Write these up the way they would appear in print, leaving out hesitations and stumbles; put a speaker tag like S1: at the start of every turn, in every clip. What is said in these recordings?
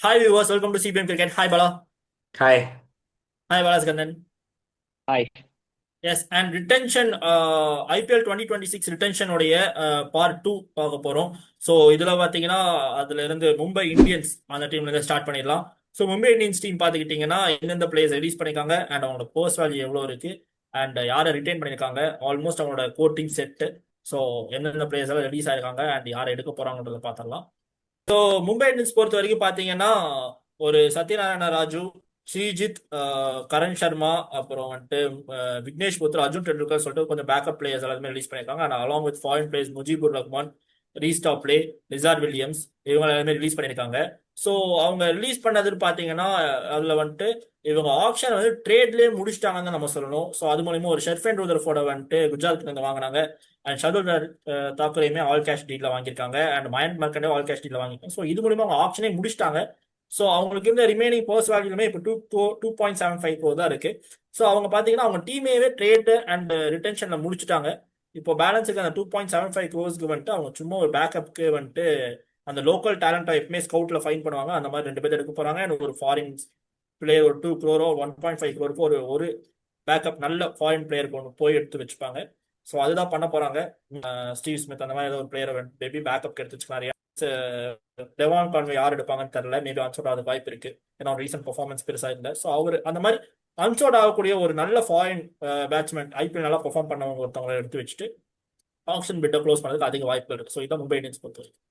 S1: Hi viewers, welcome to CPM Cricket. Hi Bala.
S2: Hi.
S1: Hi Bala Skandan.
S2: Hi.
S1: Yes, and retention IPL 2026 retention உடைய part 2 பார்க்க போறோம். So இதுல பாத்தீங்கன்னா அதுல இருந்து மும்பை இந்தியன்ஸ் அந்த டீம்ல இருந்து ஸ்டார்ட் பண்ணிடலாம். ஸோ மும்பை இந்தியன்ஸ் டீம் பாத்துக்கிட்டீங்கன்னா எந்தெந்த பிளேயர்ஸ் ரிலீஸ் பண்ணிருக்காங்க அண்ட் அவங்களோட போஸ்ட் வேல்யூ எவ்வளவு இருக்கு அண்ட் யாரை ரிட்டைன் பண்ணிருக்காங்க ஆல்மோஸ்ட் அவங்களோட கோர் டீம் செட். ஸோ எந்தெந்த பிளேயர்ஸ் எல்லாம் ரிலீஸ் ஆயிருக்காங்க அண்ட் யாரை எடுக்க போறாங்கன்றத பாத்திரலாம். மும்பை இந்தியன்ஸ் பொறுத்த வரைக்கும் பாத்தீங்கன்னா ஒரு சத்யநாராயண ராஜு, ஸ்ரீஜித், கரண் சர்மா, அப்புறம் வந்துட்டு விக்னேஷ் புத்ரா, அர்ஜுன் டெண்டுல்கர் சொல்லிட்டு கொஞ்சம் பேக்கப் பிளேயர்ஸ் எல்லாருமே ரிலீஸ் பண்ணியிருக்காங்க. And along with foreign players Mujibur Rahman, Reece Topley, Lizaad Williams இவங்க எல்லாருமே ரிலீஸ் பண்ணியிருக்காங்க. ஸோ அவங்க ரிலீஸ் பண்ணதுன்னு பார்த்தீங்கன்னா அதுல வந்துட்டு இவங்க ஆப்ஷன் வந்து ட்ரேட்லேயே முடிச்சிட்டாங்கன்னு நம்ம சொல்லணும். ஸோ அது மூலியமா ஒரு ஷெர்ஃபேன் ரூதர்ஃபோர்டை வந்துட்டு குஜராத்ல இருந்து வாங்கினாங்க. அண்ட் ஷர்துல் தாக்கரையுமே ஆல் கேஷ் டீல்ல வாங்கியிருக்காங்க. அண்ட் மயன்க் மர்க்கண்டே ஆல் கேஷ் டீல்ல வாங்கியிருக்காங்க. ஸோ இது மூலியமா அவங்க ஆப்ஷனே முடிச்சிட்டாங்க. ஸோ அவங்களுக்கு இருந்த ரிமைனிங் பர்ஸ் வேல்யூமே இப்போ 2.75 crore தான் இருக்கு. ஸோ அவங்க பார்த்தீங்கன்னா அவங்க டீமேவே ட்ரேட் அண்ட் ரிட்டென்ஷன்ல முடிச்சிட்டாங்க. இப்போ பேலன்ஸ் இருக்க அந்த 2.75 crores வந்துட்டு அவங்க சும்மா ஒரு பேக்கப்க்கு வந்துட்டு அந்த லோக்கல் டேலண்ட் எப்பவுமே ஸ்கவுட்ல ஃபைன் பண்ணுவாங்க. அந்த மாதிரி 2 பேர் எடுக்க போறாங்க. அண்ட் ஒரு ஃபாரின் பிளேயர் ஒரு 2 crore 1.5 crore ஒரு ஒரு பேக்கப் நல்ல ஃபாரின் பிளேயருக்கு ஒன்று போய் எடுத்து வச்சுப்பாங்க. ஸோ அதுதான் பண்ண போறாங்க. ஸ்டீவ் ஸ்மித் அந்த மாதிரி ஏதோ ஒரு பிளேயரை மேபி பேக்கப் எடுத்து வச்சுக்கலாம். டெவான் கான்வே யார் எடுப்பாங்கன்னு தெரியல. மேபி அன்சோட் ஆக வாய்ப்பு இருக்கு. ஏன்னா ரீசன்ட் பெர்ஃபார்மன்ஸ் பெருசா இல்லை. ஸோ அவர் அந்த மாதிரி அன்சோட் ஆகக்கூடிய ஒரு நல்ல ஃபாரின் பேட்ஸ்மேன் ஐபிஎல் நல்லா பெர்ஃபார்ம் பண்ணவங்க ஒருத்தவங்களை எடுத்து வச்சுட்டு ஆப்ஷன் பிட்டை க்ளோஸ் பண்ணதுக்கு அதிக வாய்ப்பு இருக்கு. ஸோ இதான் மும்பை இந்தியன்ஸ் பொறுத்த வரைக்கும்.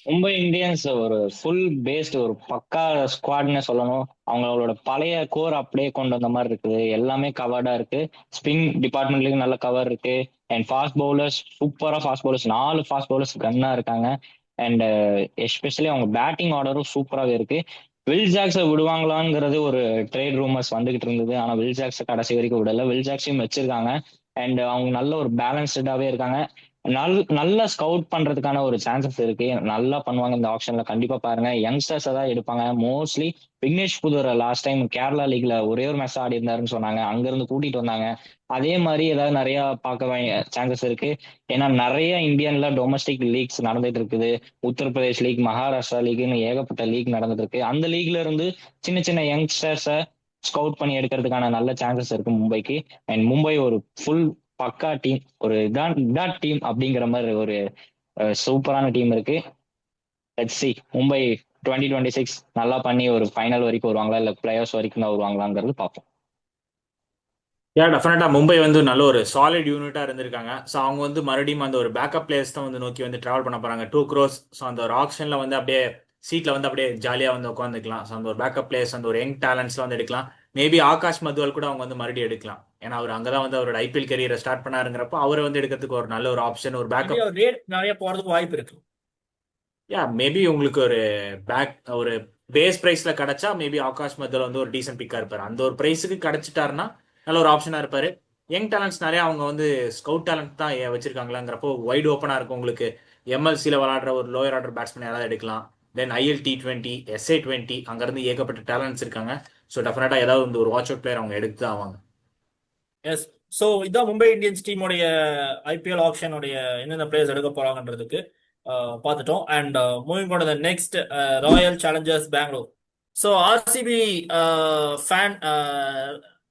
S2: மும்பை இந்தியன்ஸ் ஒரு ஃபுல் பேஸ்டு ஒரு பக்கா ஸ்குவாட்னு சொல்லணும். அவங்களோட பழைய கோர் அப்படியே கொண்டு வந்த மாதிரி இருக்குது. எல்லாமே கவர்டா இருக்கு. ஸ்பின் டிபார்ட்மெண்ட்லயும் நல்ல கவர் இருக்கு. அண்ட் ஃபாஸ்ட் பவுலர்ஸ், சூப்பரா ஃபாஸ்ட் பவுலர்ஸ், 4 ஃபாஸ்ட் பவுலர்ஸ் கன்னா இருக்காங்க. அண்ட் எஸ்பெஷலி அவங்க பேட்டிங் ஆர்டரும் சூப்பராகவே இருக்கு. வில் ஜாக்ஸை விடுவாங்களாங்கிறது ஒரு ட்ரேட் ரூமர்ஸ் வந்துகிட்டு இருந்தது. ஆனா வில் ஜாக்ஸை கடைசி வரைக்கும் விடல. வில் ஜாக்ஸையும் வச்சிருக்காங்க. அண்ட் அவங்க நல்ல ஒரு பேலன்ஸ்டாவே இருக்காங்க. நல்லா ஸ்கவுட் பண்றதுக்கான ஒரு சான்சஸ் இருக்கு. நல்லா பண்ணுவாங்க இந்த ஆப்ஷன்ல. கண்டிப்பா பாருங்க, யங்ஸ்டர்ஸ் தான் எடுப்பாங்க mostly. Vignesh Puthur last time Kerala லீக்ல ஒரே ஒரு மேட்ச் ஆடி இருந்தாருன்னு சொன்னாங்க. அங்க இருந்து கூட்டிட்டு வந்தாங்க. அதே மாதிரி ஏதாவது நிறைய பார்க்க சான்சஸ் இருக்கு. ஏன்னா நிறைய இந்தியன்ல டொமஸ்டிக் லீக்ஸ் நடந்துட்டு இருக்குது. உத்தரப்பிரதேஷ் லீக், மகாராஷ்டிரா லீக்னு ஏகப்பட்ட லீக் நடந்துட்டு இருக்கு. அந்த லீக்ல இருந்து சின்ன சின்ன யங்ஸ்டர்ஸை ஸ்கவுட் பண்ணி எடுக்கிறதுக்கான நல்ல சான்சஸ் இருக்கு மும்பைக்கு. அண்ட் மும்பை ஒரு ஃபுல் பக்கா டீம், ஒரு இதான் இதான் டீம் அப்படிங்கிற மாதிரி ஒரு சூப்பரான டீம் இருக்கு. லெட்ஸ் சி மும்பை 2026 நல்லா பண்ணி ஒரு ஃபைனல் வரைக்கும் வருவாங்களா இல்ல பிளேயர்ஸ் வரைக்கும் தான் வருவாங்களாங்கிறது பார்ப்போம்.
S3: டெஃபினட்டா மும்பை வந்து நல்ல ஒரு சாலிட் யூனிட்டா இருந்திருக்காங்க. ஸோ அவங்க வந்து மறுபடியும் அந்த ஒரு பேக்கப் பிளேயர்ஸ் தான் வந்து நோக்கி வந்து டிராவல் பண்ண போறாங்க. 2 crores. ஸோ அந்த ஒரு ஆப்ஷன்ல வந்து அப்படியே சீட்ல வந்து அப்படியே ஜாலியா வந்து உட்காந்துக்கலாம். ஸோ அந்த ஒரு பேக்கப் பிளேயர்ஸ் அந்த ஒரு யங் டேலண்ட்ஸ் வந்து எடுக்கலாம். மேபி ஆகாஷ் மதுவால் கூட அவங்க வந்து மறுபடியும் எடுக்கலாம். ஏன்னா அவர் அங்கதான் வந்து அவரோட ஐபிஎல் கரியரை ஸ்டார்ட் பண்ணாருங்கிறப்போ அவரை வந்து எடுக்கிறதுக்கு ஒரு நல்ல ஒரு ஆப்ஷன், ஒரு
S1: மேபி
S3: பேக்கப்.
S1: அவர் ரேட் நிறைய போறதுக்கு வாய்ப்பு இருக்கு.
S3: மேபி உங்களுக்கு ஒரு பேக் ஒரு பேஸ் பிரைஸ்ல கிடைச்சா மேபி ஆகாஷ் மதுல் வந்து ஒரு டீசன்ட் பிக்கா இருப்பாரு. அந்த ஒரு பிரைஸுக்கு கிடைச்சிட்டாருன்னா நல்ல ஒரு ஆப்ஷனா இருப்பாரு. யங் டேலண்ட்ஸ் நிறைய அவங்க வந்து ஸ்கவுட் டேலண்ட் தான் வச்சிருக்காங்களாங்கிறப்போ வைடு ஓப்பனா இருக்கும் உங்களுக்கு. எம்எல்சியில் விளாடுற ஒரு லோயர் ஆர்டர் பேட்ஸ்மேன் யாராவது எடுக்கலாம். தென் ஐஎல் T20, SA20 அங்கிருந்து ஏகப்பட்ட டேலண்ட்ஸ் இருக்காங்க. ஸோ டெஃபினட்டா ஏதாவது வந்து ஒரு வாட்ச் அவுட் பிளேயர் அவங்க எடுத்து தான் ஆவாங்க.
S1: எஸ். ஸோ இதான் மும்பை இந்தியன்ஸ் டீமுடைய ஐபிஎல் ஆப்ஷனுடைய என்னென்ன பிளேயர்ஸ் எடுக்க போறாங்கன்றதுக்கு பார்த்துட்டோம். And moving on to the next, Royal Challengers Bangalore. So RCB fan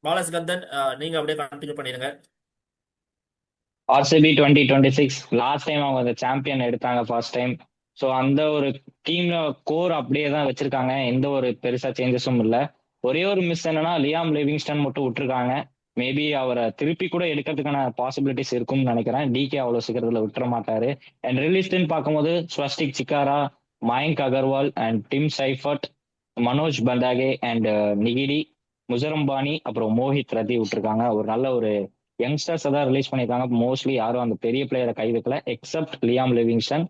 S1: Balas Kandan, நீங்க அப்படியே கண்டினியூ பண்ணிடுங்க.
S2: ஆர்சிபி 2026 லாஸ்ட் டைம் அவங்க அந்த சாம்பியன் எடுத்தாங்க ஃபர்ஸ்ட் டைம். ஸோ அந்த ஒரு டீம்ல கோர் அப்படியே தான் வச்சிருக்காங்க. எந்த ஒரு பெருசா சேஞ்சஸும் இல்லை. ஒரே ஒரு மிஸ் என்னன்னா லியாம் லிவிங்ஸ்டன் மட்டும் விட்டுருக்காங்க. மேபி அவரை திருப்பி கூட எடுக்கிறதுக்கான பாசிபிலிட்டிஸ் இருக்கும்னு நினைக்கிறேன். டிகே அவ்வளவு சீக்கிரத்துல விட்டுற மாட்டாரு. அண்ட் ரிலீஸ்ட்னு பார்க்கும்போது Swastik Chikara, Mayank Agarwal and Tim Seifert, Manoj Bhandage and Ngidi, Muzarabani, அப்புறம் மோஹித் ரத்தி விட்டுருக்காங்க. ஒரு நல்ல ஒரு யங்ஸ்டர்ஸ் தான் ரிலீஸ் பண்ணியிருக்காங்க. மோஸ்ட்லி யாரும் அந்த பெரிய பிளேயரை கை வைக்கல எக்ஸப்ட் லியாம் லிவிங்ஸ்டன்.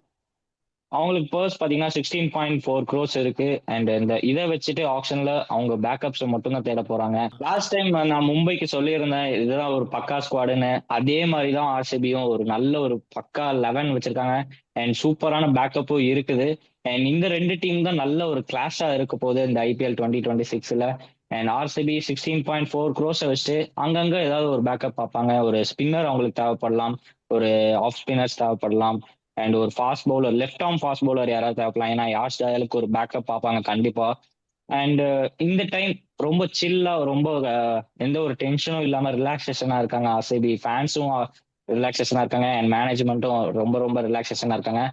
S2: அவங்களுக்கு பர்ஸ் பார்த்தீங்கன்னா 16.4 crores இருக்கு. அண்ட் இந்த இதை வச்சுட்டு ஆப்ஷன்ல அவங்க பேக்கப்ஸ் மட்டும் தான் தேட போறாங்க. லாஸ்ட் டைம் நான் மும்பைக்கு சொல்லியிருந்தேன் இதுதான் ஒரு பக்கா ஸ்குவாடுன்னு. அதே மாதிரி தான் ஆர்சிபியும் ஒரு நல்ல ஒரு பக்கா 11 வச்சிருக்காங்க. அண்ட் சூப்பரான பேக்கப்பும் இருக்குது. அண்ட் இந்த ரெண்டு டீம் தான் நல்ல ஒரு கிளாஷா இருக்க போகுது இந்த IPL 2026ல. அண்ட் ஆர்சிபி 16.4 crores வச்சுட்டு அங்கங்க ஏதாவது ஒரு பேக்கப் பார்ப்பாங்க. ஒரு ஸ்பின்னர் அவங்களுக்கு தேவைப்படலாம், ஒரு ஆஃப் ஸ்பின்னர்ஸ் தேவைப்படலாம். அண்ட் ஒரு fast bowler, left arm fast bowler யாராவது தேவைப்படலாம். ஏன்னா யாஷ் டயலுக்கு ஒரு பேக்கப் பார்ப்பாங்க கண்டிப்பா. அண்ட் இந்த டைம் ரொம்ப சில்லா, ரொம்ப எந்த ஒரு டென்ஷனும் இல்லாம ரிலாக்ஸேஷனா இருக்காங்க. ஆர்சிபி ஃபேன்ஸும் ரிலாக்ஸேஷனா இருக்காங்க, அண்ட் மேனேஜ்மெண்ட்டும் ரொம்ப ரொம்ப ரிலாக்ஸேஷனா இருக்காங்க.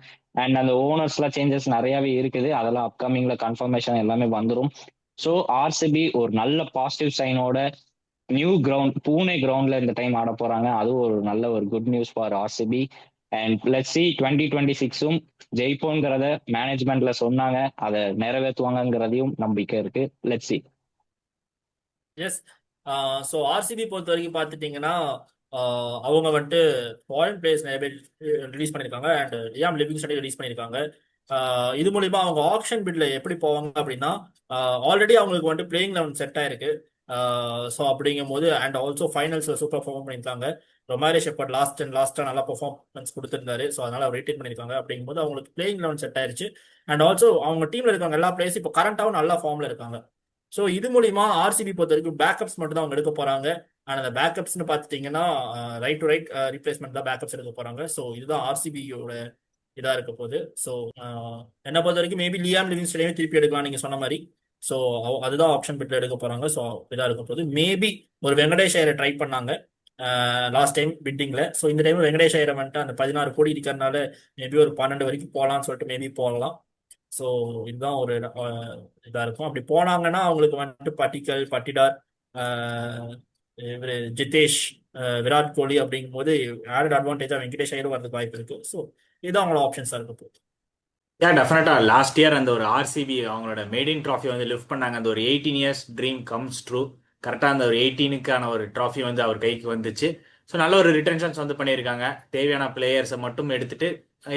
S2: அண்ட் அந்த ஓனர்ஸ்லாம் சேஞ்சஸ் நிறையவே இருக்குது, அதெல்லாம் அப்கமிங்ல கன்ஃபர்மேஷன் எல்லாமே வந்துடும். ஸோ ஆர்சிபி ஒரு நல்ல பாசிட்டிவ் சைனோட நியூ கிரவுண்ட் பூனே கிரவுண்ட்ல இந்த டைம் ஆட போறாங்க. அதுவும் ஒரு நல்ல ஒரு good news for RCB. And let's see 2026 ஜெயிப்போங்கிறத மேனேஜ்மெண்ட்ல சொன்னாங்க, அதை நிறைவேற்றுவாங்கங்கிறதையும் நம்பிக்கை இருக்கு. Let's see.
S1: Yes. So RCB பொறுத்த வரைக்கும் பார்த்துட்டிங்கன்னா அவங்க வந்துட்டு ஃபாரின் பிளேயர்ஸ் நிறைய பேர் ரிலீஸ் பண்ணியிருக்காங்க அண்ட் லியாம் லிவிங்ஸ்டனை ரிலீஸ் பண்ணியிருக்காங்க. இது மூலிமா அவங்க ஆப்ஷன் பிட்ல எப்படி போவாங்க அப்படின்னா ஆல்ரெடி அவங்களுக்கு வந்துட்டு பிளேயிங் லெவன் செட் ஆயிருக்கு. ஸோ அப்படிங்கும் போது and also finals super perform பண்ணியிருக்காங்க. ரொமாரி ஷெப்பர்ட் லாஸ்ட்டாக நல்லா பெர்ஃபார்மன்ஸ் கொடுத்துருந்தாரு. ஸோ அதனால அவர் ரிட்டைன் பண்ணியிருக்காங்க. அப்படிங்கும்போது அவங்களுக்கு பிளேயிங் லெவன் செட் ஆயிருச்சு. அண்ட் ஆல்சோ அவங்க டீம்ல இருக்காங்க எல்லா பிளேயர்ஸ் இப்போ கரண்டாகவும் நல்ல ஃபார்ம்ல இருக்காங்க. ஸோ இது மூலியமா ஆர்சிபி பொறுத்த வரைக்கும் பேக்கப்ஸ் மட்டும் தான் அவங்க எடுக்க போறாங்க. அண்ட் அந்த பேக்கப்ஸ்னு பார்த்துட்டீங்கன்னா ரைட் டு ரைட் ரீப்ளேஸ்மெண்ட் தான் பேக்கப்ஸ் எடுக்க போறாங்க. ஸோ இதுதான் ஆர்சிபியோட இதா இருக்க போகுது. ஸோ என்னை பொறுத்த வரைக்கும் மேபி லியாம் லிவிங்ஸ்டனையும் திருப்பி எடுக்கலாம் நீங்க சொன்ன மாதிரி. ஸோ அதுதான் ஆப்ஷன் பிட்ல எடுக்க போறாங்க. ஸோ இதா இருக்க போகுது. மேபி ஒரு வெங்கடேஷ் ஐயரை ட்ரை பண்ணாங்க லாஸ்ட் டைம் பிட்டிங்ல. ஸோ இந்த டைம் வெங்கடேஷ் ஐயரை வந்துட்டு அந்த 16 கோடி இருக்கிறதுனால மேபி ஒரு 12 வரைக்கும் போகலாம்னு சொல்லிட்டு மேபி போகலாம். ஸோ இதுதான் ஒரு இதா இருக்கும். அப்படி போனாங்கன்னா அவங்களுக்கு வந்துட்டு பட்டிடார், இவரு ஜிதேஷ், விராட் கோலி அப்படிங்கும் போது ஆடட் அட்வான்டேஜா வெங்கடேஷ் ஐயரும் வரதுக்கு வாய்ப்பு இருக்கு. ஸோ இதுதான் அவங்களோட ஆப்ஷன்ஸா இருக்க போகுது.
S3: டெஃபினட்டா லாஸ்ட் இயர் அந்த ஒரு ஆர்சிபி அவங்களோட மேடின் ட்ராஃபி வந்து லிஃப்ட் பண்ணாங்க. அந்த ஒரு 18 இயர்ஸ் ட்ரீம் கம்ஸ் ட்ரூ. கரெக்டாக அந்த ஒரு 18க்கான ஒரு ட்ராஃபி வந்து அவர் கைக்கு வந்துச்சு. ஸோ நல்ல ஒரு ரிட்டன்ஷன்ஸ் வந்து பண்ணியிருக்காங்க. தேவையான பிளேயர்ஸை மட்டும் எடுத்துட்டு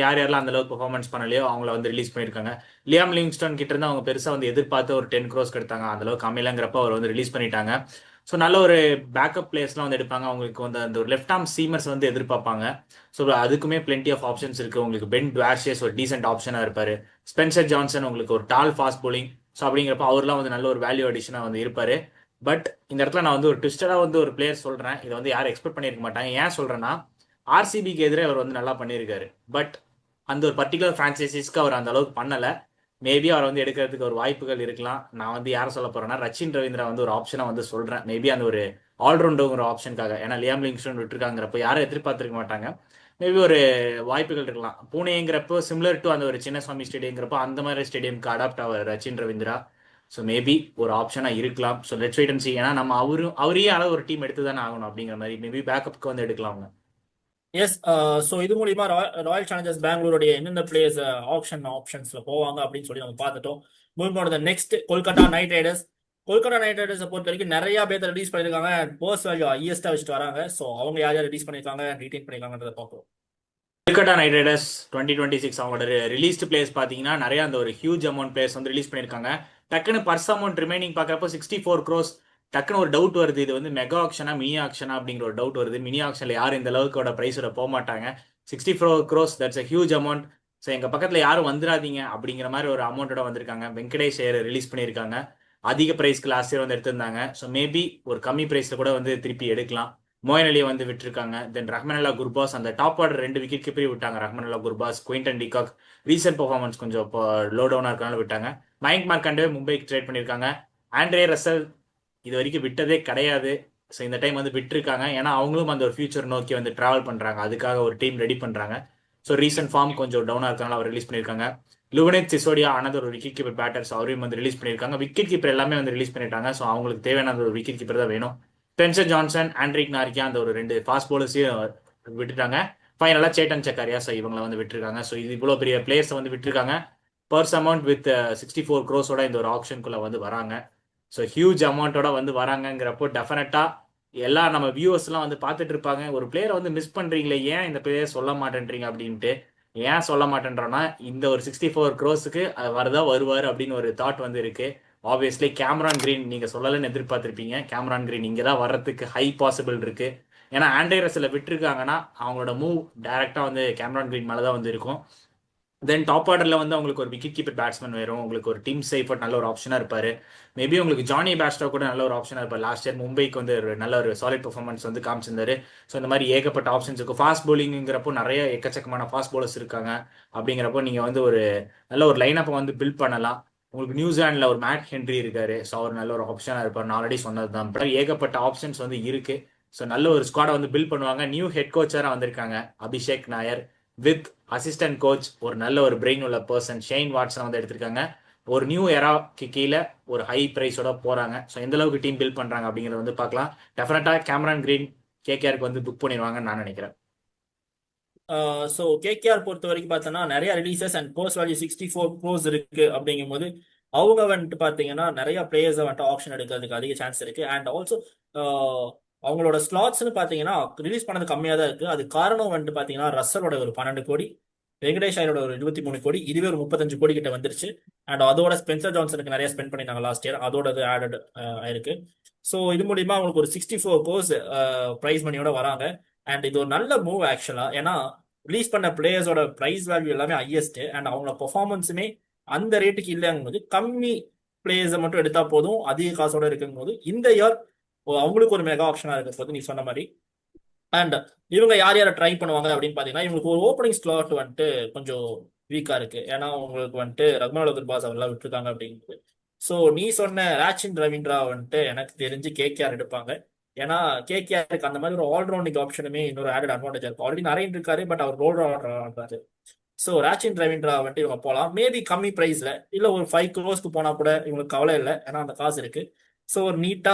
S3: யார் யாரெல்லாம் அந்த அளவுக்கு பெர்ஃபார்மன்ஸ் பண்ணலையோ அவங்கள வந்து ரிலீஸ் பண்ணியிருக்காங்க. லியாம் லிவிங்ஸ்டன் கிட்ட இருந்து அவங்க பெருசாக வந்து எதிர்பார்த்து ஒரு 10 crores எடுத்தாங்க. அந்த அளவுக்கு அமையலங்கிறப்ப அவர் வந்து ரிலீஸ் பண்ணிட்டாங்க. ஸோ நல்ல ஒரு பேக்கப் பிளேயர்ஸ்லாம் வந்து எடுப்பாங்க. அவங்களுக்கு வந்து அந்த ஒரு லெஃப்ட் ஆர்ம் சீமர்ஸ் வந்து எதிர்பார்ப்பாங்க. ஸோ அதுக்குமே பிளென்டி ஆஃப் ஆப்ஷன்ஸ் இருக்கு. உங்களுக்கு பென் டுவார்ஷியஸ் ஒரு டீசென்ட் ஆப்ஷனாக இருப்பாரு. ஸ்பென்சர் ஜான்சன் உங்களுக்கு ஒரு டால் ஃபாஸ்ட் bowling. ஸோ அப்படிங்கிறப்ப அவர்லாம் வந்து நல்ல ஒரு வேல்யூ அடிஷனாக வந்து இருப்பாரு. பட் இந்த இடத்துல நான் வந்து ஒரு ட்விஸ்டடாக வந்து ஒரு பிளேயர் சொல்கிறேன். இதை வந்து யாரும் எக்ஸ்பெக்ட் பண்ணியிருக்க மாட்டாங்க. ஏன் சொல்கிறேன்னா ஆர்சிபிக்கு எதிரே அவர் வந்து நல்லா பண்ணியிருக்காரு. பட் அந்த ஒரு பர்டிகுலர் ஃப்ரான்ச்சைசிஸ்க்கு அவர் அந்த அளவுக்கு பண்ணலை. மேபி அவரை வந்து எடுக்கிறதுக்கு ஒரு வாய்ப்புகள் இருக்கலாம். நான் வந்து யாரை சொல்ல போறேன்னா ரச்சின் ரவீந்திரா வந்து ஒரு ஆப்ஷனா வந்து சொல்றேன். மேபி அந்த ஒரு ஆல்ரவுண்டர் ஆப்ஷனுக்காக. ஏன்னா லியாம் லிவிங்ஸ்டன் விட்டுருக்காங்கிறப்ப யாரும் எதிர்பார்த்திருக்க மாட்டாங்க. மேபி ஒரு வாய்ப்புகள் இருக்கலாம். பூனேங்கிறப்போ சிமிலர் டு அந்த ஒரு சின்னசுவாமி ஸ்டேடியம்ங்கிறப்போ அந்த மாதிரி ஸ்டேடியம்க்கு அடாப்ட் ஆவார் ரச்சின் ரவீந்திரா. ஸோ மேபி ஒரு ஆப்ஷனா இருக்கலாம். ஸோ லெட்ஸ் வெயிட் அண்ட் சீ. ஏன்னா நம்ம அவரையே அளவு ஒரு டீம் எடுத்து தானே ஆகணும் அப்படிங்கிற மாதிரி மேபி பேக்கப்புக்கு வந்து எடுக்கலாம் அவங்க.
S1: எஸ். ஸோ இது மூலியமா ராயல் சேலஞ்சர்ஸ் பெங்களூருடைய எந்தெந்த பிளேயர்ஸ் ஆப்ஷன்ஸ்ல போவாங்க அப்படின்னு சொல்லி நம்ம பார்த்துட்டோம். Move next Kolkata Knight Riders. Kolkata Knight ரைடர்ஸை பொறுத்த வரைக்கும் நிறைய பேர் ரிலீஸ் பண்ணியிருக்காங்க. போர்ஸ் வேல்யூ ஹையஸ்டா வச்சுட்டு வராங்க. ஸோ அவங்க யார் யார் ரிலீஸ் பண்ணியிருக்காங்க ரீடைன் பண்ணியிருக்காங்கன்றத பார்ப்போம்.
S3: கொல்கத்தா நைட் ரைடர்ஸ் 2026 அவங்களோட ரிலீஸ்டு பிளேயர்ஸ் பார்த்தீங்கன்னா நிறைய அந்த ஒரு ஹியூஜ் அமௌண்ட் பிளேயர்ஸ் வந்து ரிலீஸ் பண்ணியிருக்காங்க. டக்குன்னு பர்ஸ் அமௌண்ட் ரிமைனிங் பார்க்குறப்போ 64 crores. டக்குன்னு ஒரு டவுட் வருது, இது வந்து மெகா ஆக்ஷனா மினி ஆக்ஷனா அப்படிங்கிற ஒரு டவுட் வருது. மினி ஆக்ஷனில் யாரும் இந்த அளவுக்கோட ப்ரைஸோட போக மாட்டாங்க. 64 crores that's a huge amount. So எங்கள் பக்கத்தில் யாரும் வந்துடாதீங்க அப்படிங்கிற மாதிரி ஒரு அமௌண்ட்டோட வந்திருக்காங்க. வெங்கடேஷ் ஐயர் ரிலீஸ் பண்ணியிருக்காங்க. அதிக ப்ரைஸ்க்கு லாஸ்ட் இயர் வந்து எடுத்திருந்தாங்க. ஸோ மேபி ஒரு கம்மி ப்ரைஸில் கூட வந்து திருப்பி எடுக்கலாம். மோயின் அலியை வந்து விட்டுருக்காங்க. தென் ரஹ்மனுல்லா குர்பாஸ் அந்த டாப் ஆர்டர் 2 விக்கெட் கீப்பரையும் விட்டாங்க. Rahmanullah Gurbaz, Quinton de Kock recent performance கொஞ்சம் இப்போ லோ டவுனாக இருக்கனால விட்டாங்க. மயங்க் மார்க்கண்டே மும்பைக்கு ட்ரேட் பண்ணியிருக்காங்க. ஆண்ட்ரே ரசல் இது வரைக்கும் விட்டதே கிடையாது. ஸோ இந்த டைம் வந்து விட்டுருக்காங்க. ஏன்னா அவங்களும் அந்த ஒரு ஃபியூச்சர் நோக்கி வந்து ட்ராவல் பண்ணுறாங்க. அதுக்காக ஒரு டீம் ரெடி பண்ணுறாங்க. ஸோ ரீசெண்ட் ஃபார்ம் கொஞ்சம் டவுனாக இருக்கனால அவர் ரிலீஸ் பண்ணியிருக்காங்க. லுவனேத் சிசோடியா அனதர் ஒரு விக்கெட் கீப்பர் பேட்டர்ஸ் அவரையும் வந்து ரிலீஸ் பண்ணியிருக்காங்க. விக்கெட் கீப்பர் எல்லாமே வந்து ரிலீஸ் பண்ணிட்டாங்க. ஸோ அவங்களுக்கு தேவையான அந்த ஒரு விக்கெட் கீப்பர் தான் வேணும். ஸ்பென்சர் ஜான்சன், ஆண்ட்ரிக் நாரிக்கா அந்த ஒரு 2 ஃபாஸ்ட் பவுலர்ஸையும் விட்டுட்டாங்க. ஃபைனலாக சேட்டன் சக்காரியா ஸோ இவங்களை வந்து விட்டுருக்காங்க. ஸோ இது இவ்வளோ பெரிய பிளேயர்ஸை வந்து விட்டுருக்காங்க. பர்ஸ் அமௌண்ட் வித் 64 crores இந்த ஒரு ஆப்ஷனுக்குள்ளே வந்து வராங்க. ஸோ ஹியூஜ் அமௌண்ட்டோட வந்து வராங்கங்கிறப்போ டெஃபினட்டாக எல்லா நம்ம வியூவர்ஸ்லாம் வந்து பார்த்துட்டு இருப்பாங்க. ஒரு பிளேயரை வந்து மிஸ் பண்ணுறீங்களே, ஏன் இந்த பிளேயர் சொல்ல மாட்டேன்றீங்க அப்படின்ட்டு. ஏன் சொல்ல மாட்டேன்றோன்னா இந்த ஒரு 64 crores வருவார் அப்படின்னு ஒரு தாட் வந்து இருக்கு. ஆப்வியஸ்லி கேமரான் கிரீன் நீங்கள் சொல்லலன்னு எதிர்பார்த்துருப்பீங்க. கேமரான் கிரீன் இங்கே தான் வர்றதுக்கு ஹை பாசிபிள் இருக்கு. ஏன்னா ஆண்ட்ரே ரசலை விட்டுருக்காங்கன்னா அவங்களோட மூவ் டைரெக்டாக வந்து கேமரான் கிரீன் மேலே தான் வந்து இருக்கும். தென் டாப் ஆர்டர்ல வந்து உங்களுக்கு ஒரு விக்கெட் கீப்பர் பேட்ஸ்மேன் வரும், உங்களுக்கு ஒரு டீம் சேஃபர்ட் நல்ல ஒரு ஆப்ஷனா இருப்பாரு. மேபி உங்களுக்கு ஜானி பேஸ்டோ கூட நல்ல ஒரு ஆப்ஷனா இருப்பார். லாஸ்ட் இயர் மும்பைக்கு வந்து ஒரு நல்ல ஒரு சாலிட் பெர்ஃபார்மன்ஸ் வந்து காமிச்சிருந்தாரு. ஸோ இந்த மாதிரி ஏகப்பட்ட ஆப்ஷன்ஸ் இருக்கும். ஃபாஸ்ட் bowlingங்கிறப்போ நிறைய எக்கச்சக்கமான ஃபாஸ்ட் bowlers இருக்காங்க. அப்படிங்கிறப்போ நீங்க வந்து ஒரு நல்ல ஒரு லைனப்பை வந்து பில்ட் பண்ணலாம். உங்களுக்கு நியூசிலாண்டில் ஒரு மேட் ஹென்ரி இருக்காரு. ஸோ அவர் நல்ல ஒரு ஆப்ஷனாக இருப்பார். நான் ஆல்ரெடி சொன்னது தான். பட் ஏகப்பட்ட ஆப்ஷன்ஸ் வந்து இருக்கு. ஸோ நல்ல ஒரு ஸ்குவாடை வந்து பில்ட் பண்ணுவாங்க. நியூ ஹெட் கோச்சராக வந்திருக்காங்க Abhishek Nair with assistant coach ஒரு நல்ல ஒரு பிரெயின் உள்ள பர்சன் ஷெயின் வாட்சன் வந்து எடுத்திருக்காங்க. ஒரு நியூ எராக்கு கீழே ஒரு ஹை ப்ரைஸோட போறாங்க. ஸோ எந்த அளவுக்கு டீம் பில்ட் பண்றாங்க அப்படிங்கறத வந்து பார்க்கலாம். டெஃபினட்டா கேமரான் கிரீன் கேகேஆருக்கு வந்து புக் பண்ணிடுவாங்கன்னு நான் நினைக்கிறேன்.
S1: ஸோ கேகேஆர் பொறுத்த வரைக்கும் பார்த்தோன்னா நிறைய releases and post value 64 crores இருக்கு. அப்படிங்கும்போது அவங்க வந்துட்டு பார்த்தீங்கன்னா நிறைய பிளேயர்ஸை வந்துட்டு ஆப்ஷன் எடுக்கிறதுக்கு அதிக சான்ஸ் இருக்கு. அண்ட் ஆல்சோ அவங்களோட ஸ்லாட்ஸ்னு பார்த்தீங்கன்னா ரிலீஸ் பண்ணது கம்மியாக தான் இருக்கு. அது காரணம் வந்துட்டு பார்த்தீங்கன்னா ரசலோட ஒரு 12 கோடி, வெங்கடேஷ் ஐயரோட ஒரு 23 கோடி, இதுவே ஒரு 35 கோடி கிட்ட வந்துருச்சு. அண்ட் அதோட ஸ்பென்சர் ஜான்சனுக்கு நிறைய ஸ்பெண்ட் பண்ணிட்டாங்க லாஸ்ட் இயர், அதோட அது ஆடட் ஆயிருக்கு. ஸோ இது மூலியமா அவங்களுக்கு ஒரு 64 crores ப்ரைஸ் மணியோட வராங்க. அண்ட் இது ஒரு நல்ல மூவ் ஆக்சுவலா. ஏன்னா ரிலீஸ் பண்ண பிளேயர்ஸோட பிரைஸ் வேல்யூ எல்லாமே ஹையஸ்ட் அண்ட் அவங்களோட பெர்ஃபார்மன்ஸுமே அந்த ரேட்டுக்கு இல்லைங்கும்போது கம்மி பிளேயர்ஸை மட்டும் எடுத்தா போதும் அதிக காசோட இருக்கும்போது இந்த இயர் அவங்களுக்கு ஒரு மெகா ஆப்ஷனா இருக்க போது நீ சொன்ன மாதிரி. அண்ட் இவங்க யார் யாரை ட்ரை பண்ணுவாங்க அப்படின்னு பார்த்தீங்கன்னா இவங்களுக்கு ஒரு ஓப்பனிங் ஸ்லாட் வந்துட்டு கொஞ்சம் வீக்கா இருக்கு. ஏன்னா உங்களுக்கு வந்துட்டு ரக்மால் பாஸ் அவர்லாம் விட்டுருக்காங்க அப்படிங்கிறது. ஸோ நீ சொன்ன ராச்சின் ரவீந்திரா வந்துட்டு எனக்கு தெரிஞ்சு கேகேஆர் எடுப்பாங்க. ஏன்னா கேகேஆருக்கு அந்த மாதிரி ஒரு ஆல்ரவுண்டிங் ஆப்ஷனுமே இன்னொரு ஆடட் அட்வான்டேஜ் இருக்கும். ஆல்ரெடி நிறைய இருக்காரு, பட் அவர் ரோல் ஆடுறாரு. ஸோ ராச்சின் ரவீந்திரா வந்துட்டு இவங்க போகலாம். மேபி கம்மி ப்ரைஸ்ல இல்லை ஒரு 5 crores போனா கூட இவங்களுக்கு கவலை இல்லை, ஏன்னா அந்த காசு இருக்கு. ஸோ ஒரு நீட்டா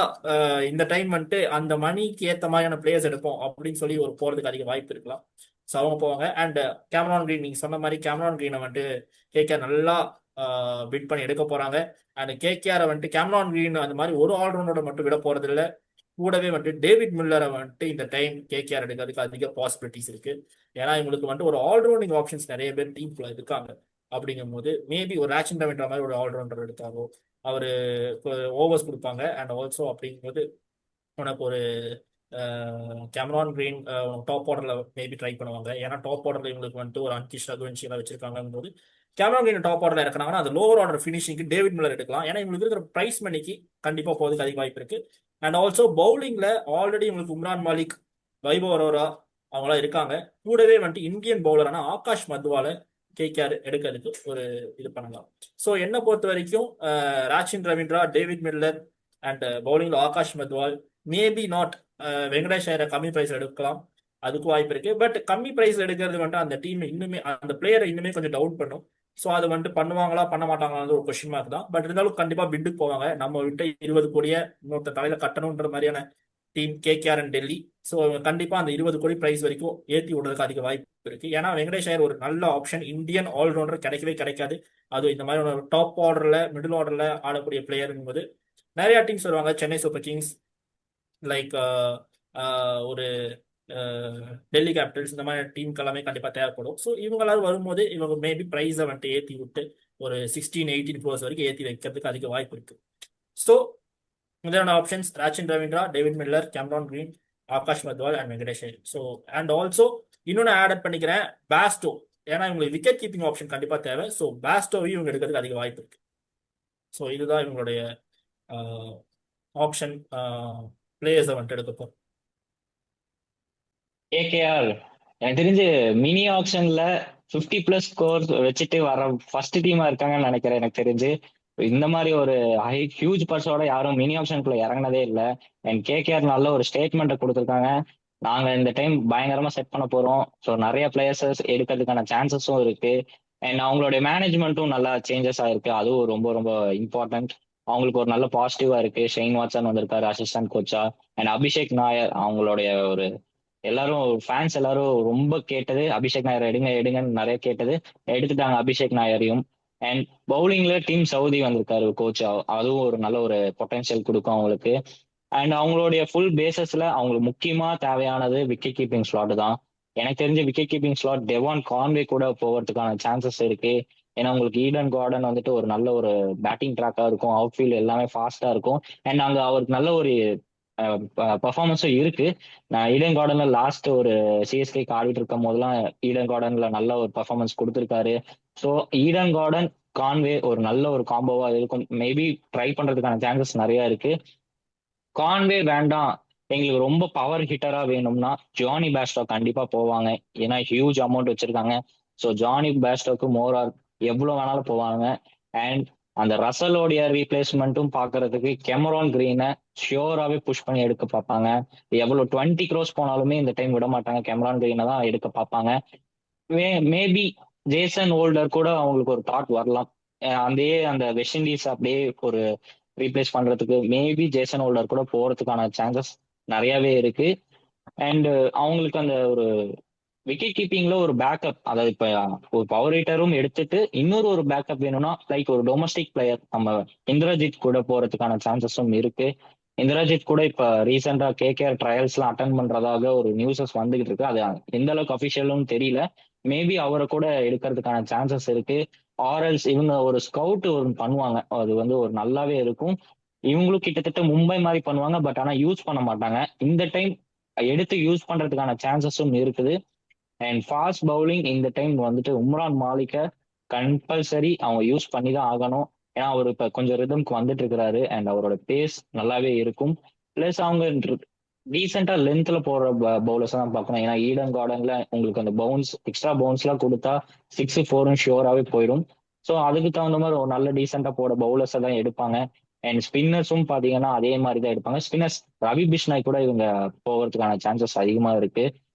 S1: இந்த டைம் வந்துட்டு அந்த மணிக்கு ஏற்ற மாதிரியான பிளேயர்ஸ் எடுப்போம் அப்படின்னு சொல்லி ஒரு போறதுக்கு அதிக வாய்ப்பு இருக்கலாம். ஸோ அவங்க போவாங்க. அண்ட் கேமரான் கிரீன் நீங்க சொன்ன மாதிரி கேமரான் கிரீனை வந்துட்டு கேகேஆர் நல்லா பிட் பண்ணி எடுக்க போறாங்க. அண்ட் கேகேஆரை வந்துட்டு கேமரான் கிரீன் அந்த மாதிரி ஒரு ஆல்ரவுண்டரோட மட்டும் விட போறது இல்லை, கூடவே வந்துட்டு டேவிட் மில்லரை வந்துட்டு இந்த டைம் கேகேஆர் எடுக்கிறதுக்கு அதிக பாசிபிலிட்டிஸ் இருக்கு. ஏன்னா இவங்களுக்கு வந்துட்டு ஒரு ஆல்ரவுண்டிங் ஆப்ஷன்ஸ் நிறைய பேர் டீம்ல இருக்காங்க. அப்படிங்கும் போது மேபி ஒரு ராச்சின் ரவீந்திரா மாதிரி ஒரு ஆல்ரவுண்டர் எடுத்தாரோ அவரு ஓவர்ஸ் கொடுப்பாங்க. அண்ட் ஆல்சோ அப்படிங்கும்போது உனக்கு ஒரு கேமரான் கிரீன் டாப் ஆர்டர்ல மேபி ட்ரை பண்ணுவாங்க. ஏன்னா டாப் ஆர்டர்ல இவங்களுக்கு வந்துட்டு ஒரு அன்கிஷ் ரகுவன்ஷி எல்லாம் வச்சிருக்காங்க போது கேமரான் கிரீன் டாப் ஆர்டர்ல இறக்குனாங்கன்னா அது லோவர் ஆர்டர் ஃபினிஷிங்க்கு டேவிட் மில்லர் எடுக்கலாம். ஏன்னா இவங்களுக்கு இருக்கிற பிரைஸ் மணிக்கு கண்டிப்பா போகிறதுக்கு அதிக வாய்ப்பு இருக்கு. அண்ட் ஆல்சோ பவுலிங்ல ஆல்ரெடி உங்களுக்கு உம்ரான் மாலிக், வைபவ் அரோரா அவங்களாம் இருக்காங்க. கூடவே வந்துட்டு இந்தியன் பவுலரான ஆகாஷ் மத்வால கேகேஆர் எடுக்கிறதுக்கு ஒரு இது பண்ணலாம். ஸோ என்னை பொறுத்த வரைக்கும் Rachin Ravindra, David Miller and பவுலிங்ல ஆகாஷ் மத்வால், மேபி நாட் வெங்கடேஷ் ஐயரை கம்மி பிரைஸ் எடுக்கலாம், அதுக்கு வாய்ப்பு இருக்கு. பட் கம்மி பிரைஸ் எடுக்கிறது வந்துட்டு அந்த டீம் இன்னுமே அந்த பிளேயரை இன்னுமே கொஞ்சம் டவுட் பண்ணும். ஸோ அது வந்துட்டு பண்ணுவாங்களா பண்ண மாட்டாங்களா ஒரு கொஸ்டின் மார்க் தான். பட் இருந்தாலும் கண்டிப்பா பிட்டுக்கு போவாங்க. நம்ம விட்டு 20 கோடியை இன்னொருத்த தலையில கட்டணுன்ற மாதிரியான team KKR and Delhi. So கண்டிப்பா அந்த 20 கோடி பிரைஸ் வரைக்கும் ஏற்றி விடுறதுக்கு அதிக வாய்ப்பு இருக்கு. ஏன்னா வெங்கடேஷ் ஐயர் ஒரு நல்ல ஆப்ஷன், இந்தியன் ஆல்ரவுண்டர் கிடைக்கவே கிடைக்காது. அது இந்த மாதிரி ஒரு டாப் ஆர்டர்ல மிடில் ஆர்டர்ல ஆடக்கூடிய பிளேயர் போது நிறைய டீம்ஸ் வருவாங்க. சென்னை சூப்பர் கிங்ஸ், லைக் ஒரு டெல்லி கேபிட்டல்ஸ், இந்த மாதிரி டீமுக்கு எல்லாமே கண்டிப்பா தேவைப்படும். ஸோ இவங்க எல்லாரும் வரும்போது இவங்க மேபி பிரைஸை வந்துட்டு ஏற்றி விட்டு ஒரு 16-18 crores வரைக்கும் ஏற்றி வைக்கிறதுக்கு அதிக வாய்ப்பு இருக்கு. ஸோ இதான options Rachin Ravindra, David Miller, Cameron green, Akash Madhwal and Venkatesh Iyer. So and also இன்னொன்று ஆட் பண்ணிக்கிறேன், பேஸ்டோ. ஏன்னா இவங்களுக்கு விக்கெட் கீப்பிங் ஆப்ஷன் கண்டிப்பா தேவை. ஸோ பேஸ்டோவையும் இவங்க எடுக்கிறதுக்கு அதிக வாய்ப்பு இருக்கு. ஸோ இதுதான் இவங்களுடைய ஆப்ஷன் பிளேயர்ஸை வந்துட்டு எடுக்கப்போம்.
S2: கேகேஆர் எனக்கு தெரிஞ்சு மினி ஆப்ஷன்ல 50+ ஸ்கோர் வச்சுட்டு வர ஃபர்ஸ்ட் டீமா இருக்காங்கன்னு நினைக்கிறேன். எனக்கு தெரிஞ்சு இந்த மாதிரி ஒரு ஹியூஜ் பர்ஸோட யாரும் மினி ஆப்ஷனுக்குள்ள இறங்கினதே இல்லை. அண்ட் கேகேஆர் நல்ல ஒரு ஸ்டேட்மெண்ட்டை கொடுத்துருக்காங்க, நாங்க இந்த டைம் பயங்கரமா செட் பண்ண போறோம். ஸோ நிறைய பிளேயர்ஸஸ் எடுக்கிறதுக்கான சான்சஸும் இருக்கு. அண்ட் அவங்களுடைய மேனேஜ்மெண்ட்டும் நல்லா சேஞ்சஸ் ஆயிருக்கு, அதுவும் ரொம்ப ரொம்ப இம்பார்ட்டன்ட். அவங்களுக்கு ஒரு நல்ல பாசிட்டிவா இருக்கு. ஷெயின் வாட்சன் வந்திருக்காரு assistant Kotecha. And Abhishek Nair அவங்களுடைய ஒரு எல்லாரும் ஃபேன்ஸ் எல்லாரும் ரொம்ப கேட்டது அபிஷேக் நாயர் எடுங்க எடுங்கன்னு நிறைய கேட்டது, எடுத்துட்டாங்க அபிஷேக் நாயரையும். அண்ட் பவுலிங்ல டீம் சவுதி வந்திருக்காரு கோச், அதுவும் ஒரு நல்ல ஒரு பொட்டன்ஷியல் கொடுக்கும் அவங்களுக்கு. அண்ட் அவங்களுடைய ஃபுல் பேசஸ்ல அவங்களுக்கு முக்கியமா தேவையானது விக்கெட் கீப்பிங் ஸ்லாட் தான். எனக்கு தெரிஞ்ச wicket keeping slot Devon Conway கூட போகிறதுக்கான சான்சஸ் இருக்கு. ஏன்னா உங்களுக்கு ஈடன் கார்டன் வந்துட்டு ஒரு நல்ல ஒரு பேட்டிங் ட்ராக்கா இருக்கும், அவுட் ஃபீல்ட் எல்லாமே ஃபாஸ்டா இருக்கும். அண்ட் அங்க அவருக்கு நல்ல ஒரு பர்ஃபார்மன்ஸும் இருக்கு. நான் ஈடன் கார்டன்ல லாஸ்ட் ஒரு சிஎஸ்கேக்கு ஆடிட்டு இருக்கும் போதெல்லாம் ஈடன் கார்டன்ல நல்ல ஒரு பர்ஃபார்மன்ஸ் கொடுத்துருக்காரு. ஸோ ஈடன் கார்டன் கான்வே ஒரு நல்ல ஒரு காம்போவா இருக்கும். மேபி ட்ரை பண்றதுக்கான சான்சஸ் நிறைய இருக்கு. கான்வே வேண்டாம், எங்களுக்கு ரொம்ப பவர் ஹிட்டரா வேணும்னா ஜானி பேஸ்டோ கண்டிப்பா போவாங்க. ஏன்னா ஹியூஜ் அமௌண்ட் வச்சிருக்காங்க. ஸோ ஜானி பேஸ்டோக்கு மோரார் எவ்வளவு வேணாலும் போவாங்க. அண்ட் அந்த ரசலோடைய ரீப்ளேஸ்மெண்ட்டும் பாக்குறதுக்கு கெமரான் கிரீனை ஷியோராவே புஷ் பண்ணி எடுக்க பார்ப்பாங்க. எவ்வளவு 20 க்ரோஸ் போனாலுமே இந்த டைம் விட மாட்டாங்க, கெமரான் கிரீனை தான் எடுக்க பார்ப்பாங்க. மேபி ஜேசன் ஹோல்டர் கூட அவங்களுக்கு ஒரு தாட் வரலாம். அந்த வெஸ்ட் இண்டீஸ் அப்படியே ஒரு ரீப்ளேஸ் பண்றதுக்கு மேபி ஜேசன் ஹோல்டர் கூட போறதுக்கான சான்சஸ் நிறையவே இருக்கு. அண்ட் அவங்களுக்கு அந்த ஒரு விக்கெட் கீப்பிங்ல ஒரு பேக்கப், அதாவது இப்ப ஒரு பவர் ஹிட்டரும் எடுத்துட்டு இன்னொரு ஒரு பேக்கப் வேணும்னா லைக் ஒரு டொமஸ்டிக் பிளேயர் நம்ம இந்திரஜித் கூட போறதுக்கான சான்சஸும் இருக்கு. இந்திரஜித் கூட இப்ப ரீசெண்டா கேகேஆர் ட்ரையல்ஸ் எல்லாம் அட்டன் பண்றதாக ஒரு நியூஸஸ் வந்துகிட்டு இருக்கு. அது எந்த அளவுக்கு அபிஷியலும் தெரியல. மேபி அவரை கூட எடுக்கிறதுக்கான சான்சஸ் இருக்கு. ஆர்எல்ஸ் இவங்க ஒரு ஸ்கவுட் ஒரு பண்ணுவாங்க, அது வந்து ஒரு நல்லாவே இருக்கும். இவங்களும் கிட்டத்தட்ட மும்பை மாதிரி பண்ணுவாங்க, பட் ஆனா யூஸ் பண்ண மாட்டாங்க. இந்த டைம் எடுத்து யூஸ் பண்றதுக்கான சான்சஸும் இருக்குது. அண்ட் ஃபாஸ்ட் பவுலிங் இந்த டைம் வந்துட்டு உம்ரான் மாலிக்க கம்பல்சரி அவங்க யூஸ் பண்ணி தான் ஆகணும். ஏன்னா அவர் இப்ப கொஞ்சம் ரிதம்க்கு வந்துட்டு இருக்கிறாரு அண்ட் அவரோட பேஸ் நல்லாவே இருக்கும். பிளஸ் அவங்க டீசெண்டா லென்த்ல போற பவுலர்ஸ் தான் பார்க்கணும். ஏன்னா ஈடன் கார்டன்ல உங்களுக்கு அந்த பவுன்ஸ் எக்ஸ்ட்ரா பவுன்ஸ் எல்லாம் கொடுத்தா 6-4 ஷியோராவே போயிடும். ஸோ அதுக்கு தகுந்த மாதிரி ஒரு நல்ல டீசெண்டா போட பவுலர்ஸ் தான் எடுப்பாங்க. அண்ட் ஸ்பின்னர்ஸும் பாத்தீங்கன்னா அதே மாதிரி தான் எடுப்பாங்க. ஸ்பின்னர்ஸ் ரவி பிஷ்னாய் கூட இவங்க போகிறதுக்கான சான்சஸ் அதிகமா இருக்கு.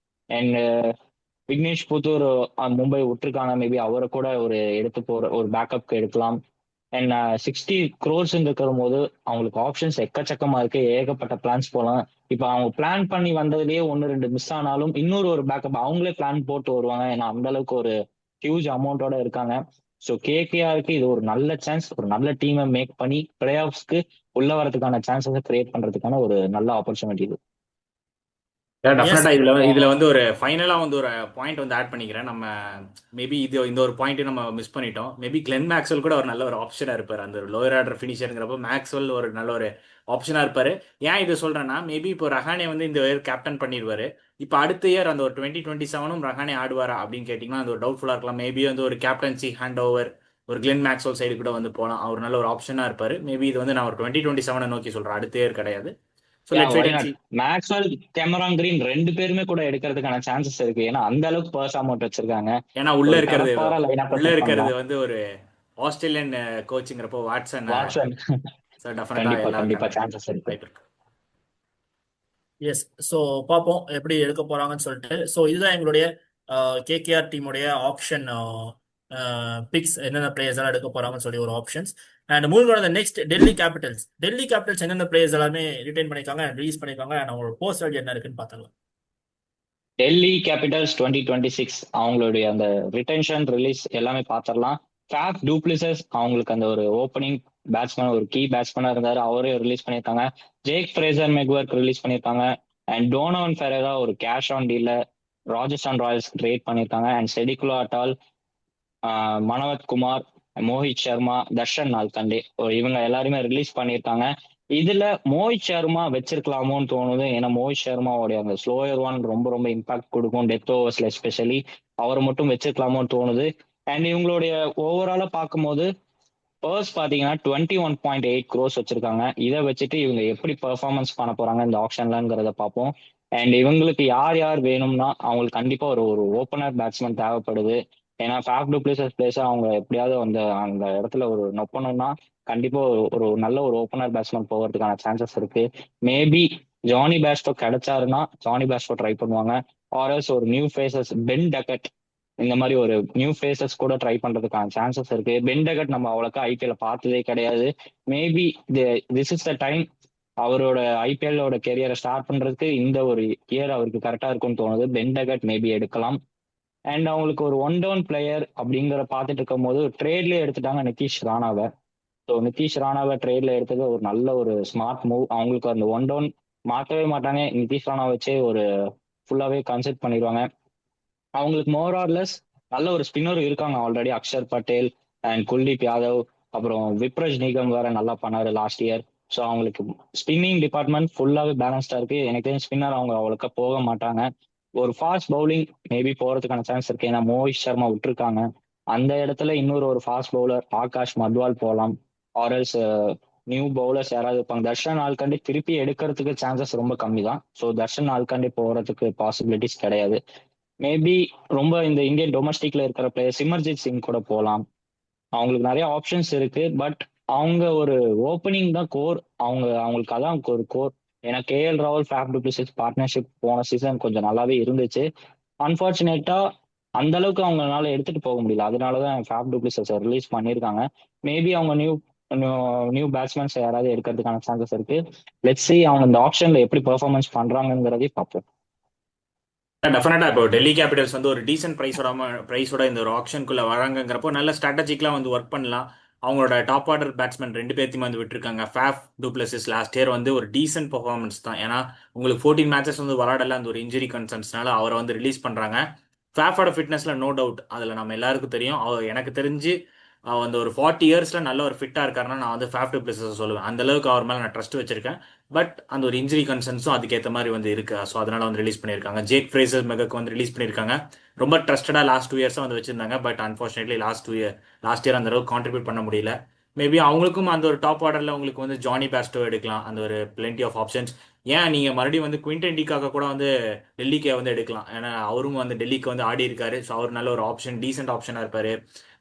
S2: அண்ட் விக்னேஷ் புத்தூர் மும்பை விட்டுருக்காங்க, மேபி அவரை கூட ஒரு எடுத்து போற ஒரு பேக்கப்க்கு எடுக்கலாம். அண்ட் 60 க்ரோர்ஸ் இருக்கிற போது அவங்களுக்கு ஆப்ஷன்ஸ் எக்கச்சக்கமா இருக்கு, ஏகப்பட்ட பிளான்ஸ் போகலாம். இப்ப அவங்க பிளான் பண்ணி வந்ததுலயே 1-2 மிஸ் ஆனாலும் இன்னொரு ஒரு பேக்கப் அவங்களே பிளான் போட்டு வருவாங்க. ஏன்னா அந்த அளவுக்கு ஒரு ஹியூஜ் அமௌண்டோட இருக்காங்க. ஸோ கேகேஆருக்கு இது ஒரு நல்ல சான்ஸ், ஒரு நல்ல டீமை மேக் பண்ணி பிளே ஆஃப்ஸ்க்கு உள்ள வரதுக்கான சான்சஸை கிரியேட் பண்றதுக்கான ஒரு நல்ல ஆப்பர்ச்சுனிட்டி இது.
S1: எஸ்.
S3: டெஃபினட்டா இதுல வந்து ஒரு ஃபைனலா வந்து ஒரு பாயிண்ட் வந்து ஆட் பண்ணிக்கிறேன். நம்ம மேபி இந்த ஒரு பாயிண்ட் நம்ம மிஸ் பண்ணிட்டோம். மேபி கிளென் மேக்ஸ்வெல் கூட ஒரு நல்ல ஒரு ஆப்ஷனா இருப்பாரு. அந்த லோயர் ஆர்டர் ஃபினிஷருங்கிறப்ப மேக்ஸ்வெல் ஒரு நல்ல ஒரு ஆப்ஷனா இருப்பாரு. ஏன் இது சொல்றேன்னா, மேபி இப்போ ரஹானே வந்து இந்த இயர் கேப்டன் பண்ணிடுவாரு. இப்போ அடுத்த இயர் அந்த ஒரு 2027 ரஹானே ஆடுவாரா அப்படின்னு கேட்டிங்கன்னா அது ஒரு டவுட்ஃபுல்லா இருக்கலாம். மேபி வந்து ஒரு கேப்டன்சி ஹேண்ட் ஓவர் ஒரு கிளென் மேக்ஸ்வெல் சைடு கூட வந்து போகலாம். அவர் நல்ல ஒரு ஆப்ஷனா இருப்பாரு. மேபி இது வந்து நான் ஒரு 2027 நோக்கி சொல்றேன், அடுத்த இயர் கிடையாது. So let's wait and see.
S2: Maxwell Cameron Green 2 பேருமே கூட எடுக்கிறதுக்கான சான்சஸ் இருக்கு. ஏன்னா அந்த அளவுக்கு பர்ஸ் அமௌண்ட் வச்சிருக்காங்க.
S3: ஏன்னா உள்ள
S2: ஒரு
S3: இருக்கிறது
S2: கலப்பார லைனா
S3: உள்ள இருக்கிறது வந்து ஒரு ஆஸ்திரேலியன் கோச்சுங்கிறப்போ வாட்சன்.
S2: வாட்சன்
S3: ஸோ டெஃபினட்டா
S2: கண்டிப்பா
S3: எல்லாருக்கான
S2: சான்சஸ் இருக்கு.
S3: வாய்ப்பு இருக்கு.
S1: எஸ். ஸோ பார்ப்போம் எப்படி எடுக்க போறாங்கன்னு சொல்லிட்டு. ஸோ இதுதான் எங்களுடைய கேகேஆர் டீமுடைய ஆப்ஷன் பிக்ஸ், என்னென்ன பிளேயர்ஸ் எல்லாம் எடுக்க போறாங்கன்னு சொல்லி ஒரு options. And move on the next Delhi Capitals என்னென்ன பிளேயர்ஸ் எல்லாமே ரிட்டைன் பண்ணிருக்காங்க அண்ட் ரிலீஸ் பண்ணிருக்காங்க அண்ட் அவங்களோட போஸ்டல் என்ன இருக்குன்னு பார்த்துக்கலாம்.
S2: டெல்லி கேபிட்டல்ஸ் 2026 அவங்களுடைய அந்த ரிட்டென்ஷன் ரிலீஸ் எல்லாமே பார்த்துடலாம். ஃபேஃப் டூப்ளிசஸ் அவங்களுக்கு அந்த ஒரு ஓப்பனிங் பேட்ஸ்மேன், ஒரு கீ பேட்ஸ்மேனா இருந்தாரு, அவரே ரிலீஸ் பண்ணியிருக்காங்க. ஜேக் ஃப்ரேசர் மெக்வர்க் ரிலீஸ் பண்ணியிருக்காங்க. அண்ட் டோனோவன் ஃபெரேரா ஒரு கேஷ் ஆன் டீல ராஜஸ்தான் ராயல்ஸ் ட்ரேட் பண்ணியிருக்காங்க. அண்ட் செடிகுலா அட்டால், மனோவத் குமார், மோஹித் சர்மா, தர்ஷன் நால்கண்டே இவங்க எல்லாருமே ரிலீஸ் பண்ணியிருக்காங்க. இதுல மோஹித் சர்மா வச்சிருக்கலாமோன்னு தோணுது. ஏன்னா மோஹித் சர்மாவோடைய அந்த ஸ்லோயர் ஒன் ரொம்ப ரொம்ப இம்பாக்ட் கொடுக்கும் டெத் ஓவர்ஸ்ல, எஸ்பெஷலி அவரை மட்டும் வச்சிருக்கலாமோன்னு தோணுது. அண்ட் இவங்களுடைய ஓவராலா பார்க்கும்போது பர்ஸ் பாத்தீங்கன்னா 21.8 crores வச்சிருக்காங்க. இதை வச்சுட்டு இவங்க எப்படி பெர்ஃபார்மன்ஸ் பண்ண போறாங்க இந்த ஆப்ஷன்லங்கிறத பார்ப்போம். அண்ட் இவங்களுக்கு யார் யார் வேணும்னா அவங்களுக்கு கண்டிப்பா ஒரு ஒரு ஓப்பனர் பேட்ஸ்மேன் தேவைப்படுது. ஏன்னா ஃபேஃப் டூப்ளிசஸ் பிளேஸ் அவங்க எப்படியாவது அந்த இடத்துல ஒரு நொப்பணும்னா கண்டிப்பா ஒரு நல்ல ஒரு ஓப்பனர் பேட்ஸ்மேன் போகிறதுக்கான சான்சஸ் இருக்கு. மேபி ஜானி பேஸ்டோ கிடைச்சாருன்னா ஜானி பேஸ்டோ ட்ரை பண்ணுவாங்க. ஆர்எல்ஸ் ஒரு நியூ ஃபேஸஸ் பென் டக்கட், இந்த மாதிரி ஒரு நியூ ஃபேஸஸ் கூட ட்ரை பண்றதுக்கான சான்சஸ் இருக்கு. பென் டக்கட் நம்ம அவ்வளோக்கா ஐபிஎல் பார்த்ததே கிடையாது. Maybe this is the time அவரோட ஐபிஎல்லோட கெரியரை ஸ்டார்ட் பண்றதுக்கு இந்த ஒரு இயர் அவருக்கு கரெக்டா இருக்கும்னு தோணுது. பென் டக்கட் மேபி எடுக்கலாம். அண்ட் அவங்களுக்கு ஒரு ஒன் டவுன் பிளேயர் அப்படிங்கிற பார்த்துட்டு இருக்கும் போது ட்ரேட்லயே எடுத்துட்டாங்க நிதிஷ் ராணாவை. ஸோ நிதிஷ் ராணாவை ட்ரேட்ல எடுத்தது ஒரு நல்ல ஒரு ஸ்மார்ட் மூவ். அவங்களுக்கு அந்த ஒன் டவுன் மாற்றவே மாட்டாங்க, நிதிஷ் ராணா வச்சே ஒரு ஃபுல்லாவே கன்சிடர் பண்ணிடுவாங்க. அவங்களுக்கு மோர் ஆர்லெஸ் நல்ல ஒரு ஸ்பின்னர் இருக்காங்க ஆல்ரெடி, அக்ஷர் பட்டேல் அண்ட் குல்தீப் யாதவ், அப்புறம் விப்ரஜ் நிகம் வேற நல்லா பண்ணாரு லாஸ்ட் இயர். ஸோ அவங்களுக்கு ஸ்பின்னிங் டிபார்ட்மெண்ட் ஃபுல்லாகவே பேலன்ஸ்டாக இருக்கு. எனக்கு தெரிஞ்ச ஸ்பின்னர் அவங்க அவ்வளோக்கா போக மாட்டாங்க. ஒரு ஃபாஸ்ட் பவுலிங் மேபி போகிறதுக்கான சான்ஸ் இருக்கு. ஏன்னா மோஹித் சர்மா விட்டுருக்காங்க. அந்த இடத்துல இன்னொரு ஒரு ஃபாஸ்ட் பவுலர் ஆகாஷ் மத்வால் போகலாம். ஆர்எல்ஸ் நியூ பவுலர்ஸ் யாராவது இருப்பாங்க. தர்ஷன் ஆல்கண்டே திருப்பி எடுக்கிறதுக்கு சான்சஸ் ரொம்ப கம்மி தான். ஸோ தர்ஷன் ஆல்கண்டே போகிறதுக்கு பாசிபிலிட்டிஸ் கிடையாது. மேபி ரொம்ப இந்த இந்தியன் டொமஸ்டிக்ல இருக்கிற பிளேயர் சிமர்ஜித் சிங் கூட போகலாம். அவங்களுக்கு நிறைய ஆப்ஷன்ஸ் இருக்கு. பட் அவங்க ஒரு ஓப்பனிங் தான் கோர். அவங்களுக்கு அதான் ஒரு கோர். ஏன்னா கேஎல் ராகுல் ஃபேப் டுப்ளிசிஸ் பார்ட்னர்ஷிப் போன சீசன் கொஞ்சம் நல்லாவே இருந்துச்சு. அன்பார்ச்சுனேட்டா அந்த அளவுக்கு அவங்களால எடுத்துட்டு போக முடியல. அதனாலதான் ஃபேப் டுப்ளிசிஸ் ரிலீஸ் பண்ணியிருக்காங்க. மேபி அவங்க நியூ நியூ பேட்ஸ்மேன்ஸ் யாராவது எடுக்கிறதுக்கான சான்சஸ் இருக்கு. லெட்ஸ் see அவங்க இந்த ஆப்ஷன்ல எப்படி பெர்ஃபார்மன்ஸ் பண்றாங்கிறதையும் பார்ப்போம்.
S3: டெஃபினட்டா இப்போ டெல்லி கேபிட்டல்ஸ் வந்து ஒரு டீசென்ட் ப்ரைஸோட இந்த ஒரு ஆப்ஷனுக்குள்ள வராங்கிறப்போ நல்ல ஸ்ட்ராட்டஜிக்லாம் வந்து ஒர்க் பண்ணலாம். அவங்களோட டாப் ஆர்டர் பேட்ஸ்மேன் 2 பேர்த்தையும் வந்து விட்டுருக்காங்க. ஃபேஃப் டுப்ளசிஸ் லாஸ்ட் இயர் வந்து ஒரு டீசென்ட் பெர்ஃபார்மன்ஸ் தான். ஏன்னா உங்களுக்கு 14 மேட்சஸ் வந்து விளாடல, அந்த ஒரு இன்ஜுரி கன்சர்ன்ஸ்னால அவரை வந்து ரிலீஸ் பண்றாங்க. ஃபேஃபோட ஃபிட்னஸ்ல நோ டவுட், அதில் நம்ம எல்லாருக்கும் தெரியும். அவர் எனக்கு தெரிஞ்சு அந்த ஒரு 40 இயர்ஸ்ல நல்ல ஒரு ஃபிட்டா இருக்காருன்னா நான் வந்து ஃபேஃப் டுப்ளசிஸ் சொல்லுவேன். அந்த அளவுக்கு அவர் மேலே நான் ட்ரஸ்ட் வச்சிருக்கேன். பட் அந்த ஒரு இன்ஜுரி கன்சர்ன்ஸும் அதுக்கேற்ற மாதிரி வந்து இருக்கு. ஸோ அதனால வந்து ரிலீஸ் பண்ணியிருக்காங்க. ஜேக் ஃப்ரேசர் மெகக்கு வந்து ரிலீஸ் பண்ணியிருக்காங்க. ரொம்ப ட்ரஸ்டடா லாஸ்ட் 2 இயர்ஸாக வந்து வச்சிருந்தாங்க. பட் அன்ஃபார்ச்சுனேட்லி லாஸ்ட் இயர் அந்த அளவுக்கு கான்ட்ரிபியூட் பண்ண முடியல. மேபி அவங்களுக்கும் அந்த ஒரு டாப் ஆர்டர்ல உங்களுக்கு வந்து ஜானி பேஸ்டோ எடுக்கலாம். அந்த ஒரு பிளென்டி ஆஃப் ஆப்ஷன்ஸ். ஏன் நீங்க மறுபடியும் வந்து குவிண்டன் டிகாக கூட வந்து டெல்லிக்கு வந்து எடுக்கலாம். ஏன்னா அவரும் வந்து டெல்லிக்கு வந்து ஆடி இருக்காரு. ஸோ அவர் நல்ல ஒரு ஆப்ஷன், டீசென்ட் ஆப்ஷனா இருப்பாரு.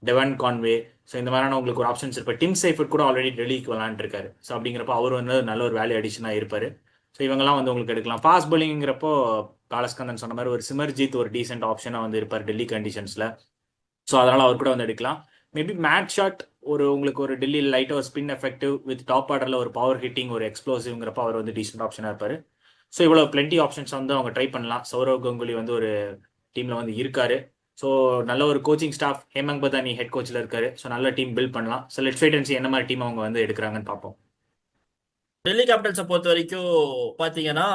S3: டெவன் கான்வே, ஸோ இந்த மாதிரியான உங்களுக்கு ஒரு ஆப்ஷன்ஸ் இருப்பாரு. டிம் சைஃபர்ட் கூட ஆல்ரெடி டெல்லிக்கு விளாண்டுருக்காரு. ஸோ அப்படிங்கிறப்ப அவர் வந்து நல்ல ஒரு வேல்யூ அடிஷனாக இருப்பாரு. ஸோ இவங்கெல்லாம் வந்து உங்களுக்கு எடுக்கலாம். ஃபாஸ்ட் பவுலிங்கிறப்போ காலஸ்கந்தன் சொன்ன மாதிரி ஒரு சிமர்ஜித் ஒரு டீசென்ட் ஆப்ஷனாக வந்து இருப்பார் டெல்லி கண்டிஷன்ஸில். ஸோ அதனால் அவர் கூட வந்து எடுக்கலாம். மேபி மேட் ஷாட் உங்களுக்கு ஒரு டெல்லி லைட்டாக ஒரு ஸ்பின் எஃபெக்டிவ் வித் டாப் ஆர்டரில் ஒரு பவர் ஹிட்டிங் ஒரு எக்ஸ்ப்ளோசிவ்ங்கிறப்ப அவர் வந்து டீசென்ட் ஆப்ஷனாக இருப்பார். ஸோ இவ்வளோ பிளென்டி ஆப்ஷன்ஸ் வந்து அவங்க ட்ரை பண்ணலாம். சௌரவ் கங்குலி வந்து ஒரு டீமில் வந்து இருக்காரு. ஸோ நல்ல ஒரு coaching staff, Hemang Badani head கோச்சில் இருக்காரு. ஸோ நல்ல டீம் பில்ட் பண்ணலாம். So let's wait and see என்ன மாதிரி டீம் அவங்க வந்து எடுக்கிறாங்கன்னு பார்ப்போம்.
S1: டெல்லி கேபிட்டல்ஸை பொறுத்த வரைக்கும் பார்த்தீங்கன்னா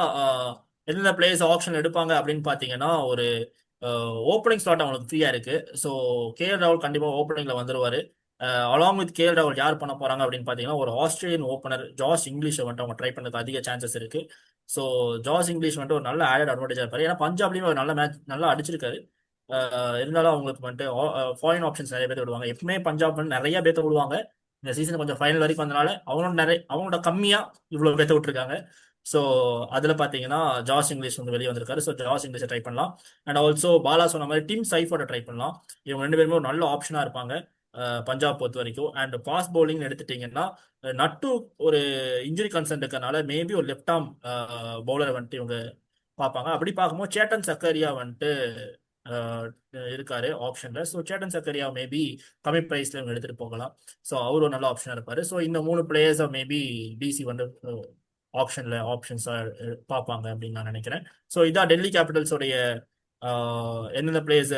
S1: எந்தெந்த பிளேயர்ஸ் ஆப்ஷன் எடுப்பாங்க அப்படின்னு பார்த்தீங்கன்னா ஒரு ஓப்பனிங் ஸ்லாட் அவங்களுக்கு ஃப்ரீயாக இருக்கு. ஸோ கேஎல் ராகுல் கண்டிப்பாக ஓப்பனிங்கில் வந்துருவார். அலாங் வித் கேஎல் ராகுல் யார் பண்ண போறாங்க அப்படின்னு பார்த்தீங்கன்னா ஒரு ஆஸ்திரேலியன் ஓப்பனர் ஜாஸ் இங்கிலீஷை வந்துட்டு அவங்க ட்ரை பண்ணதுக்கு அதிக சான்சஸ் இருக்கு. ஸோ ஜாஸ் இங்கிலீஷ் வந்துட்டு ஒரு நல்ல ஆடட் அட்வான்டேஜாக இருப்பாரு. ஏன்னா பஞ்சாப்லேயுமே ஒரு நல்ல மேட்ச் நல்லா அடிச்சிருக்காரு. இருந்தாலும் அவங்களுக்கு வந்துட்டு ஃபாரின் ஆப்ஷன்ஸ் நிறைய பேர் விடுவாங்க. எப்பவுமே பஞ்சாப் வந்து நிறைய பேர்த்த விடுவாங்க. இந்த சீசன் கொஞ்சம் ஃபைனல் வரைக்கும் வந்தனால அவங்களோட கம்மியா இவ்வளவு பேர்த்த விட்டுருக்காங்க. ஸோ அதுல பாத்தீங்கன்னா ஜாஸ் இங்கிலீஷ் வந்து வெளியே வந்திருக்காரு. ஸோ ஜாஸ் இங்கிலீஷை ட்ரை பண்ணலாம். அண்ட் ஆல்சோ பாலா சொன்ன மாதிரி டிம் சைஃபோட ட்ரை பண்ணலாம். இவங்க 2 பேருமே ஒரு நல்ல ஆப்ஷனா இருப்பாங்க பஞ்சாப் பொறுத்த வரைக்கும். அண்ட் ஃபாஸ்ட் பவுலிங் எடுத்துட்டீங்கன்னா நட்டு ஒரு இன்ஜுரி கன்சர்ன் இருக்கறனால மேபி ஒரு லெஃப்ட் ஆர்ம் பவுலரை வந்துட்டு இவங்க பார்ப்பாங்க. அப்படி பார்க்கும்போது சேட்டன் சக்கரியா வந்துட்டு இருக்காரு ஆப்ஷன்ல. ஸோ சேட்டன் சக்கரியா மேபி கம்மி பிரைஸ்ல இவங்க எடுத்துட்டு போகலாம். ஸோ அவர் ஒரு நல்ல ஆப்ஷனா இருப்பாரு. ஸோ இந்த 3 பிளேயர்ஸை மேபி டிசி வந்து ஆப்ஷன்ஸா பார்ப்பாங்க அப்படின்னு நான் நினைக்கிறேன். ஸோ இதான் டெல்லி கேபிட்டல்ஸோடைய எந்தெந்த பிளேயர்ஸ்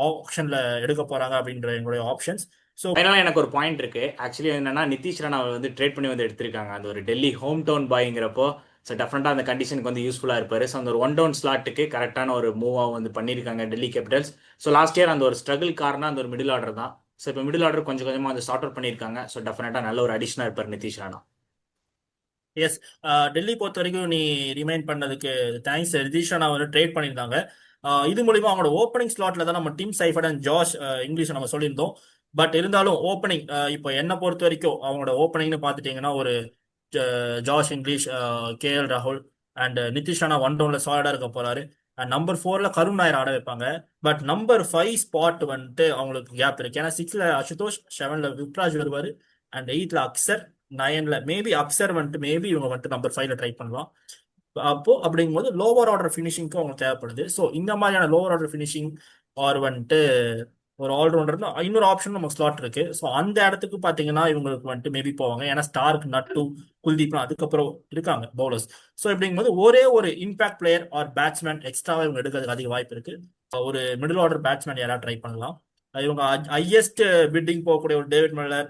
S1: ஆப்ஷன்ல எடுக்க போறாங்க அப்படின்ற எங்களுடைய ஆப்ஷன்ஸ். ஸோ
S3: ஃபைனலாக எனக்கு ஒரு பாயிண்ட் இருக்கு. ஆக்சுவலி என்னன்னா நிதிஷ் ராணா வந்து ட்ரேட் பண்ணி வந்து எடுத்திருக்காங்க. அந்த ஒரு டெல்லி ஹோம் டவுன் பாய்ங்கிறப்போ ஸோ டெஃபினட்டாக அந்த கண்டிஷனுக்கு வந்து யூஸ்ஃபுல்லாக இருப்பாரு. ஸோ அந்த ஒரு 1 டவுன் ஸ்லாட்டுக்கு கரெக்டான ஒரு மூவாக வந்து பண்ணியிருக்காங்க Delhi Capitals. So last year அந்த ஒரு ஸ்ட்ரகிள் காரணம் அந்த ஒரு மிடில் ஆர்டர் தான். ஸோ இப்போ மிடில் ஆர்டர் கொஞ்சம் கொஞ்சமாக வந்து சார்ட் அவுட் பண்ணியிருக்காங்க. ஸோ டெஃபினட்டாக நல்ல ஒரு அடிஷனாக இருப்பார் நிதிஷ் ராணா.
S1: எஸ், டெல்லி பொறுத்த வரைக்கும் நீ ரிமைண்ட் பண்ணதுக்கு தேங்க்ஸ். ரிதீஷ் ராணா வந்து ட்ரேட் பண்ணியிருந்தாங்க. இது மூலியமா அவங்களோட ஓப்பனிங் ஸ்லாட்ல தான் நம்ம dim Seifert and Josh English நம்ம சொல்லியிருந்தோம். பட் இருந்தாலும் ஓப்பனிங் இப்போ என்ன பொறுத்த வரைக்கும் அவங்களோட ஓப்பனிங்னு பார்த்துட்டீங்கன்னா ஒரு ஜாஷ் இங்கிலீஷ், கேஎல் ராகுல் அண்ட் நிதிஷ் ராணா 1 டவுன்ல சாலிடா இருக்க போறாரு. அண்ட் நம்பர் 4ல கருண் நாயர் ஆட வைப்பாங்க. பட் நம்பர் 5 ஸ்பாட் வந்துட்டு அவங்களுக்கு கேப் இருக்கு. ஏன்னா 6ல அசுதோஷ், 7ல விப்ராஜ் வருவாரு அண்ட் 8ல அக்சர், 9ல மேபி அக்சர் வந்துட்டு மேபி இவங்க வந்துட்டு நம்பர் 5ல ட்ரை பண்ணலாம். அப்போ அப்படிங்கும்போது லோவர் ஆர்டர் ஃபினிஷிங்க்கு அவங்க தேவைப்படுது. ஸோ இந்த மாதிரியான லோவர் ஆர்டர் ஃபினிஷிங் ஆர் வந்துட்டு ஒரு ஆல்ரவுண்டர் இன்னொரு ஆப்ஷன் நமக்கு ஸ்லாட் இருக்கு. ஸோ அந்த இடத்துக்கு பார்த்தீங்கன்னா இவங்களுக்கு வந்துட்டு மேபி போவாங்க. ஏன்னா ஸ்டார்க், நட்டு, குல்தீப்லாம் அதுக்கப்புறம் இருக்காங்க பவுலர்ஸ். ஸோ இப்படிங்கும்போது ஒரே ஒரு இம்பாக்ட் பிளேயர் ஆர் பேட்ஸ்மேன் எக்ஸ்ட்ராவாக இவங்க எடுக்கிறதுக்கு அதிக வாய்ப்பு இருக்கு. ஒரு மிடில் ஆர்டர் பேட்ஸ்மேன் யாராவது ட்ரை பண்ணலாம். இவங்க ஹையஸ்ட் பிட்டிங் போகக்கூடிய ஒரு David Miller,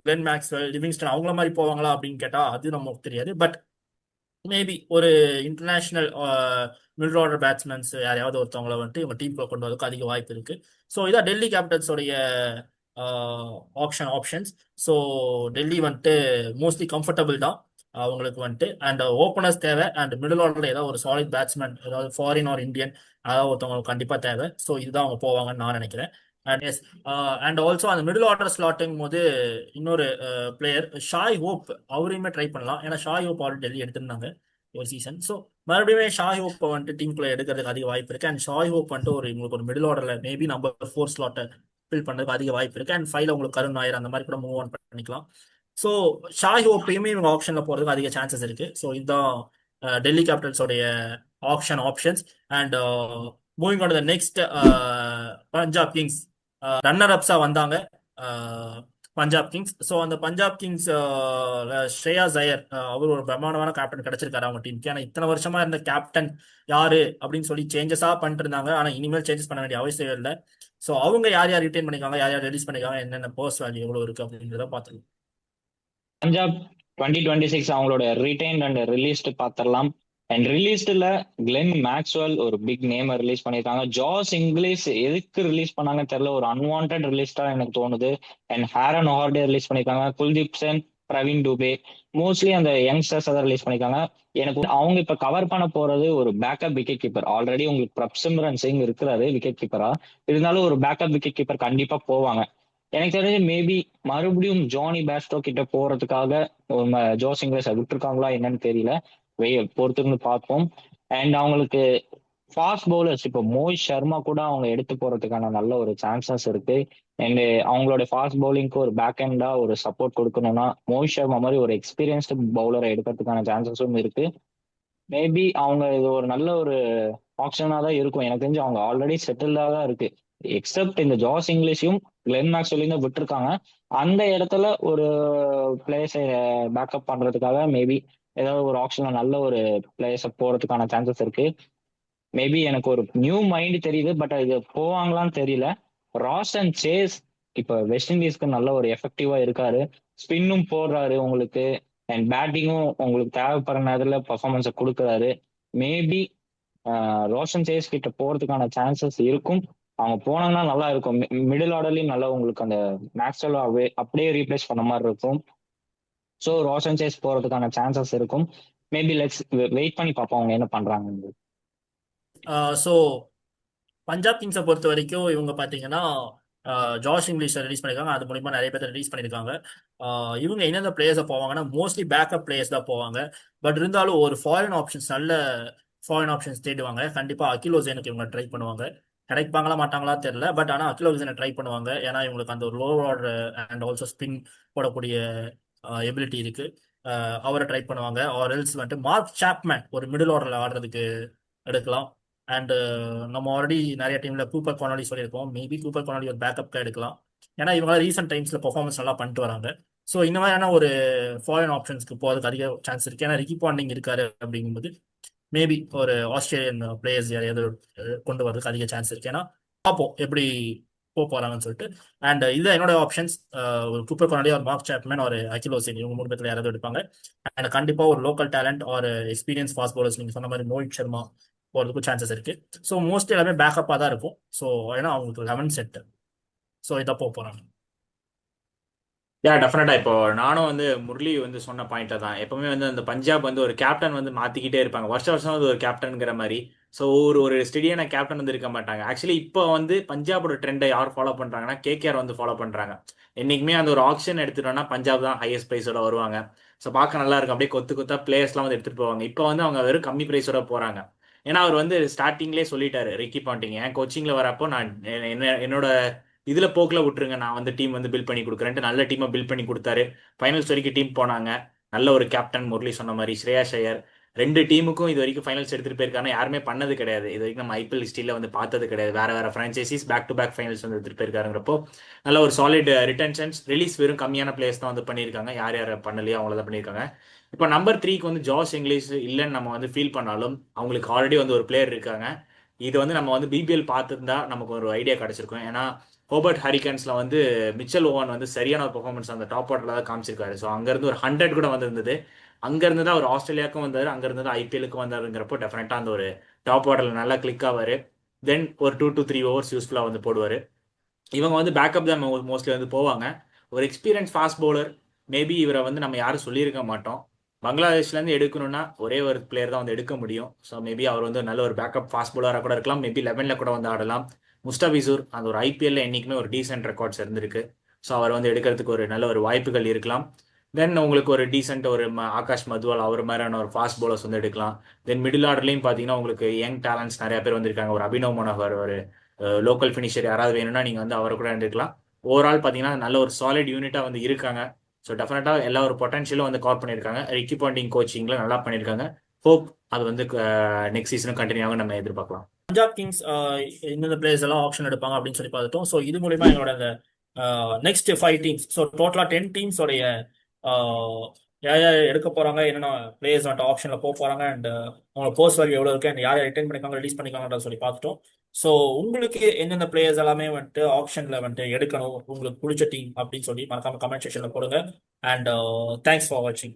S1: Glenn Maxwell, Livingstone அவங்கள மாதிரி போவாங்களா அப்படின்னு கேட்டா அது நமக்கு தெரியாது. பட் மேபி ஒரு இன்டர்நேஷனல் மிடில் ஆர்டர் பேட்ஸ்மேன்ஸ் யாரையாவது ஒருத்தவங்களை வந்துட்டு இவங்க டீம் கொண்டு வரதுக்கு அதிக வாய்ப்பு இருக்கு. ஸோ இதான் டெல்லி கேபிட்டல்ஸோடைய ஆப்ஷன்ஸ். ஸோ டெல்லி வந்துட்டு மோஸ்ட்லி கம்ஃபர்டபுள் தான் அவங்களுக்கு வந்துட்டு. அண்ட் ஓப்பனர்ஸ் தேவை, அண்ட் மிடில் ஆர்டரில் ஏதாவது ஒரு சாலிட் பேட்ஸ்மேன், ஏதாவது ஃபாரின் ஆர் இந்தியன், அதாவது ஒருத்தவங்களுக்கு கண்டிப்பாக தேவை. ஸோ இதுதான் அவங்க போவாங்கன்னு நான் நினைக்கிறேன். அண்ட் எஸ், அண்ட் ஆல்சோ அந்த மிடில் ஆர்டர் ஸ்லாட்டுங்கும் போது இன்னொரு பிளேயர் ஷாய் ஹோப், அவரையுமே ட்ரை பண்ணலாம். ஏன்னா ஷாய் ஹோப் ஆல்ரெடி டெல்லி எடுத்திருந்தாங்க ஒரு சீசன். ஸோ மறுபடியும் ஷாய் ஹோப் வந்துட்டு டீமுக்குள்ள எடுக்கிறதுக்கு அதிக வாய்ப்பு இருக்கு. அண்ட் ஷாய் ஹோப் வந்துட்டு உங்களுக்கு ஒரு மிடில் ஆர்டரில் மேபி நம்பர் 4 ஸ்லாட்டை ஃபில் பண்ணுறதுக்கு அதிக வாய்ப்பு இருக்கு. அண்ட் 5ல உங்களுக்கு கருண் நாயர் அந்த மாதிரி கூட மூவ் ஆன் பண்ணிக்கலாம். ஸோ ஷாய் ஹோப்பையுமே இவங்க ஆப்ஷனில் போகிறதுக்கு அதிக சான்சஸ் இருக்கு. ஸோ இதுதான் டெல்லி கேபிட்டல்ஸோடைய options. And moving on the next, Punjab Kings runner அப்ஸா வந்தாங்க. பஞ்சாப் கிங்ஸ். ஸோ அந்த பஞ்சாப் கிங்ஸ் ஸ்ரேயாஸ் ஐயர், அவர் ஒரு பிரம்மாண்டமான கேப்டன் கிடைச்சிருக்காரு அவங்க டீமுக்கு. ஏன்னா இத்தனை வருஷமா இருந்த கேப்டன் யாரு அப்படின்னு சொல்லி சேஞ்சஸா பண்ணிட்டு இருந்தாங்க. ஆனா இனிமேல் சேஞ்சஸ் பண்ண வேண்டிய அவசியம் இல்லை. ஸோ அவங்க யார் யார் ரிட்டைன் பண்ணிருக்காங்க, யார் யார் ரிலீஸ் பண்ணிருக்காங்க, என்னென்ன பர்ஸ் வேல்யூ எவ்வளவு இருக்கு அப்படின்றத பார்த்துருக்கோம்.
S2: பஞ்சாப் 2026 அவங்களோட ரிட்டைன்ட் அண்ட் ரிலீஸ்டு பார்த்துடலாம். அண்ட் ரிலீஸ்டுல கிளென் மேக்ஸ்வெல் ஒரு பிக் நேம் ரிலீஸ் பண்ணியிருக்காங்க. ஜாஸ் இங்கிலீஷ் எதுக்கு ரிலீஸ் பண்ணாங்கன்னு தெரியல, ஒரு அன்வான்ட் ரிலீஸ்டா எனக்கு தோணுது. அண்ட் ஹேரன் ஹார்டே ரிலீஸ் பண்ணியிருக்காங்க. குல்தீப் சென், பிரவீன் டூபே, மோஸ்ட்லி அந்த யங்ஸ்டர்ஸ் அதை ரிலீஸ் பண்ணியிருக்காங்க. எனக்கு அவங்க இப்ப கவர் பண்ண போறது ஒரு பேக்கப் விக்கெட் கீப்பர். ஆல்ரெடி உங்களுக்கு பிரப்சிம்ரன் சிங் இருக்கிறாரு விக்கெட் கீப்பரா, இருந்தாலும் ஒரு பேக்கப் விக்கெட் கீப்பர் கண்டிப்பா போவாங்க. எனக்கு தெரிஞ்சு மேபி மறுபடியும் ஜானி பேஸ்டோ கிட்ட போறதுக்காக ஜோஸ் இங்கிலீஷை விட்டுருக்காங்களா என்னன்னு தெரியல, பொறுத்திருந்து பார்ப்போம். அண்ட் அவங்களுக்கு ஃபாஸ்ட் பவுலர்ஸ் இப்போ மோஹித் சர்மா கூட அவங்க எடுத்து போறதுக்கான நல்ல ஒரு சான்சஸ் இருக்கு. அண்ட் அவங்களோட ஃபாஸ்ட் பவுலிங்க்கு ஒரு பேக் எண்டா ஒரு சப்போர்ட் கொடுக்கணும்னா மோஹித் சர்மா மாதிரி ஒரு எக்ஸ்பீரியன்ஸ்டு பவுலரை எடுக்கிறதுக்கான சான்சஸும் இருக்கு. மேபி அவங்க இது ஒரு நல்ல ஒரு ஆப்ஷனா தான் இருக்கும். எனக்கு தெரிஞ்சு அவங்க ஆல்ரெடி செட்டில்டா தான் இருக்கு. எக்ஸப்ட் இந்த ஜாஸ் இங்கிலீஷையும் கிளென் மேக்ஸ்வெல்லையும் தான் விட்டுருக்காங்க. அந்த இடத்துல ஒரு பிளேயர்ஸை பேக்கப் பண்றதுக்காக மேபி ஏதாவது ஒரு ஆப்ஷன்ல நல்ல ஒரு பிளேயர்ஸை போறதுக்கான சான்சஸ் இருக்கு. மேபி எனக்கு ஒரு நியூ மைண்ட் தெரியுது, பட் இது போவாங்களான்னு தெரியல. ராஸ் அண்ட் சேஸ் இப்ப வெஸ்ட் இண்டீஸ்க்கு நல்ல ஒரு எஃபெக்டிவா இருக்காரு. ஸ்பின்னும் போடுறாரு உங்களுக்கு, அண்ட் பேட்டிங்கும் உங்களுக்கு தேவைப்படுற நேரத்துல பர்ஃபார்மன்ஸை கொடுக்குறாரு. மேபி ரோஷன் சேஸ் கிட்ட போறதுக்கான சான்சஸ் இருக்கும். அவங்க போனாங்கன்னா நல்லா இருக்கும். மிடில் ஆர்டர்லயும் நல்லா உங்களுக்கு அந்த மேக்ஸ்வெல் அப்படியே ரீப்ளேஸ் பண்ண மாதிரி இருக்கும். ஸோ ரோஷன் சேஸ் போறதுக்கான சான்சஸ் இருக்கும். மேபி லெட்ஸ் வெயிட் பண்ணி பார்ப்போம் அவங்க என்ன பண்றாங்க.
S1: ஸோ பஞ்சாப் கிங்ஸை பொறுத்த வரைக்கும் இவங்க பார்த்தீங்கன்னா ஜாஷ் இங்கிலீஷை ரிலீஸ் பண்ணியிருக்காங்க. அது மூலிமா நிறைய பேர் ரிலீஸ் பண்ணியிருக்காங்க. இவங்க என்னென்ன பிளேயர்ஸை போவாங்கன்னா மோஸ்ட்லி பேக்கப் பிளேயர்ஸ் தான் போவாங்க. பட் இருந்தாலும் ஒரு ஃபாரின் ஆப்ஷன்ஸ், நல்ல ஃபாரின் ஆப்ஷன்ஸ் தேடுவாங்க. கண்டிப்பாக அகில் ஹுசைனுக்கு இவங்க ட்ரை பண்ணுவாங்க. கிடைப்பாங்களா மாட்டாங்களா தெரியல, பட் ஆனால் அகில் ஹுசைனை ட்ரை பண்ணுவாங்க. ஏன்னா இவங்களுக்கு அந்த ஒரு low order and also spin போடக்கூடிய எபிலிட்டி இருக்கு. அவரை ட்ரை பண்ணுவாங்க. ஆர் எல்ஸ் வந்துட்டு மார்க் சாப்மேன் ஒரு மிடில் ஆர்டரில் ஆடுறதுக்கு எடுக்கலாம். அண்ட் நம்ம ஆல்ரெடி நிறைய டீம்ல கூப்பர் கொனாலி சொல்லியிருக்கோம். மேபி கூப்பர் கொனாலி ஒரு பேக்கப்க்கு எடுக்கலாம். ஏன்னா இவங்க ரீசெண்ட் டைம்ஸ்ல பெர்ஃபார்மன்ஸ் நல்லா பண்ணிட்டு வராங்க. ஸோ இந்த மாதிரியான ஒரு ஃபாரின் ஆப்ஷன்ஸ்க்கு போகிறதுக்கு அதிக சான்ஸ் இருக்கு. ஏன்னா ரிக்கி பாண்டிங் இருக்காரு அப்படிங்கும்போது மேபி ஒரு ஆஸ்திரேலியன் பிளேயர்ஸ் யாரையாவது கொண்டு வரதுக்கு அதிக சான்ஸ் இருக்கு. ஏன்னா பார்ப்போம் எப்படி போறாங்கன்னு சொல்லிட்டு. அண்ட் இதுதான் என்னோட ஆப்ஷன்ஸ். ஒரு கூப்பர் கொனாலி, ஒரு மார்க் சாப்மேன், ஒரு அகில் ஹுசைன், இவங்க 3 பேர்ல யாராவது எடுப்பாங்க. அண்ட் கண்டிப்பா ஒரு லோக்கல் டேலண்ட் ஒரு எக்ஸ்பீரியன்ஸ் ஃபாஸ்ட் பவுலர்ஸ் நீங்க சொன்ன மாதிரி மோஹித் சர்மா போறதுக்கும் சான்சஸ் இருக்கு. ஸோ மோஸ்ட்லி எல்லாமே பேக்கப்பாக தான் இருக்கும். ஸோ ஏன்னா அவங்களுக்கு 11 செட். ஸோ இதை போறாங்க.
S3: டெஃபினட்டா இப்போ நானும் வந்து முரளி வந்து சொன்ன பாயிண்ட்டை தான். எப்பவுமே வந்து அந்த பஞ்சாப் வந்து ஒரு கேப்டன் வந்து மாத்திக்கிட்டே இருப்பாங்க. வருஷம் வருஷம் வந்து ஒரு கேப்டன்ங்கிற மாதிரி. ஸோ ஒரு ஸ்டெடியான கேப்டன் வந்து இருக்க மாட்டாங்க. ஆக்சுவலி இப்போ வந்து பஞ்சாபோட ட்ரெண்டை யார் ஃபாலோ பண்றாங்கன்னா கேகேஆர் வந்து ஃபாலோ பண்றாங்க. என்னைக்குமே அந்த ஒரு ஆக்ஷன் எடுத்துட்டோம்னா பஞ்சாப் தான் ஹையஸ்ட் ப்ரைஸோட வருவாங்க. ஸோ பார்க்க நல்லா இருக்கும். அப்படியே கொத்து கொத்தா பிளேயர்ஸ்லாம் வந்து எடுத்துட்டு போவாங்க. இப்போ வந்து அவங்க வெறும் கம்மி ப்ரைஸோட போறாங்க. ஏன்னா அவர் வந்து ஸ்டார்டிங்லேயே சொல்லிட்டாரு, ரிக்கி பாண்டிங் என் கோச்சிங்ல வரப்போ நான் என்னோட இதுல போக்கில் விட்டுருங்க, நான் வந்து டீம் வந்து பில்ட் பண்ணி கொடுக்குறேன்ட்டு நல்ல டீமை பில்ட் பண்ணி கொடுத்தாரு. ஃபைனல்ஸ் வரைக்கும் டீம் போனாங்க. நல்ல ஒரு கேப்டன் முரளி சொன்ன மாதிரி ஸ்ரேயாஸ் ஐயர் 2 டீமுக்கும் இது வரைக்கும் ஃபைனல்ஸ் எடுத்துட்டு போயிருக்காங்க. யாருமே பண்ணது கிடையாது. இது வரைக்கும் நம்ம ஐபிஎல் ஹிஸ்டரியில் வந்து பார்த்தது கிடையாது. வேற வேற franchises back to back finals வந்து எடுத்துட்டு போயிருக்காருங்கிறப்போ நல்ல ஒரு சாலிட் ரிட்டன்ஷன்ஸ். ரிலீஸ் வெறும் கம்மியான பிளேயர்ஸ் தான் வந்து பண்ணியிருக்காங்க. யார் யார் பண்ணலையோ அவங்கள தான் பண்ணியிருக்காங்க. இப்போ நம்பர் 3க்கு வந்து ஜாஸ் இங்கிலீஷ் இல்லைன்னு நம்ம வந்து ஃபீல் பண்ணாலும் அவங்களுக்கு ஆல்ரெடி வந்து ஒரு பிளேயர் இருக்காங்க. இது வந்து நம்ம வந்து பிபிஎல் பார்த்துருந்தா நமக்கு ஒரு ஐடியா கிடைச்சிருக்கும். ஏன்னா ஹோபர்ட் ஹரிகன்ஸ்ல வந்து மிச்சல் ஓவன் வந்து சரியான ஒரு பெர்ஃபார்மன்ஸ் அந்த டாப் ஆர்டர்ல தான் காமிச்சிருக்காரு. ஸோ அங்கேருந்து ஒரு 100 கூட வந்திருந்தது. அங்கேருந்து தான் ஒரு ஆஸ்திரேலியாவுக்கும் வந்தார், அங்கேருந்து தான் ஐபிஎலுக்கும் வந்தாருங்கிறப்போ டெஃபினட்டாக அந்த ஒரு டாப் ஆர்டரில் நல்லா கிளிக் ஆவார். தென் ஒரு 2 to 3 ஓவர்ஸ் யூஸ்ஃபுல்லாக வந்து போடுவார். இவங்க வந்து பேக்கப் தான் மோஸ்ட்லி வந்து போவாங்க. ஒரு எக்ஸ்பீரியன்ஸ் ஃபாஸ்ட் பவுலர் மேபி இவரை வந்து நம்ம யாரும் சொல்லியிருக்க மாட்டோம். பங்களாதேஷ்லேருந்து எடுக்கணும்னா ஒரே ஒரு பிளேயர் தான் வந்து எடுக்க முடியும். ஸோ மேபி அவர் வந்து நல்ல ஒரு பேக்கப் ஃபாஸ்ட் பவுலராக கூட இருக்கலாம். மேபி 11ல் கூட வந்து ஆடலாம். முஸ்டாபிசூர் அந்த ஒரு ஐபிஎல்ல என்றைக்குமே ஒரு டீசென்ட் ரெக்கார்ட்ஸ் இருந்திருக்கு. ஸோ அவர் வந்து எடுக்கிறதுக்கு ஒரு நல்ல ஒரு வாய்ப்புகள் இருக்கலாம். தென் உங்களுக்கு ஒரு டீசென்ட் ஒரு ஆகாஷ் மதுவால் அவர் மாதிரியான ஒரு ஃபாஸ்ட் பவுலர்ஸ் வந்து எடுக்கலாம். தென் மிடில் ஆர்டர்லையும் பார்த்தீங்கன்னா உங்களுக்கு யங் டேலண்ட்ஸ் நிறைய பேர் வந்திருக்காங்க. ஒரு அபினவ் மனோகர், ஒரு லோக்கல் ஃபினிஷர் யாராவது வேணும்னா நீங்கள் வந்து அவரை கூட எடுக்கலாம். ஓவரால் பார்த்தீங்கன்னா நல்ல ஒரு சாலிட் யூனிட்டாக வந்து இருக்காங்க. ஸோ டெஃபினட்டாக எல்லா ஒரு பொட்டன்ஷியலும் வந்து கவர் பண்ணியிருக்காங்க. ரிக்கி பாண்டிங் கோச்சிங்கில் நல்லா பண்ணியிருக்காங்க. ஹோப் அது வந்து நெக்ஸ்ட் சீசனும் கண்டினியூ ஆகும் நம்ம எதிர்பார்க்கலாம்.
S1: பஞ்சாப் கிங்ஸ் இந்தந்த பிளேயர்ஸ் எல்லாம் ஆப்ஷன் எடுப்பாங்க அப்படின்னு சொல்லி பார்த்துட்டோம். ஸோ இது மூலியமா எங்களோட இந்த நெக்ஸ்ட் 5 டீம்ஸ், ஸோ டோட்டலா 10 டீம்ஸோடைய யார் யார் எடுக்க போறாங்க, என்னென்ன பிளேயர்ஸ் வந்துட்டு ஆப்ஷன்ல போக போறாங்க, அண்ட் அவங்க போஸ்ட் வேல்யூ எவ்வளவு இருக்கு, அண்ட் யார் ரிட்டைன் பண்ணிருக்காங்க, ரிலீஸ் பண்ணிருக்காங்கன்றத சொல்லி பார்த்துட்டோம். ஸோ உங்களுக்கு எந்தெந்த பிளேயர்ஸ் எல்லாமே வந்துட்டு ஆப்ஷன்ல வந்துட்டு எடுக்கணும், உங்களுக்கு பிடிச்ச டீம் அப்படின்னு சொல்லி மறக்காம கமெண்ட் செக்ஷன்ல போடுங்க. அண்ட் தேங்க்ஸ் ஃபார் வாட்சிங்.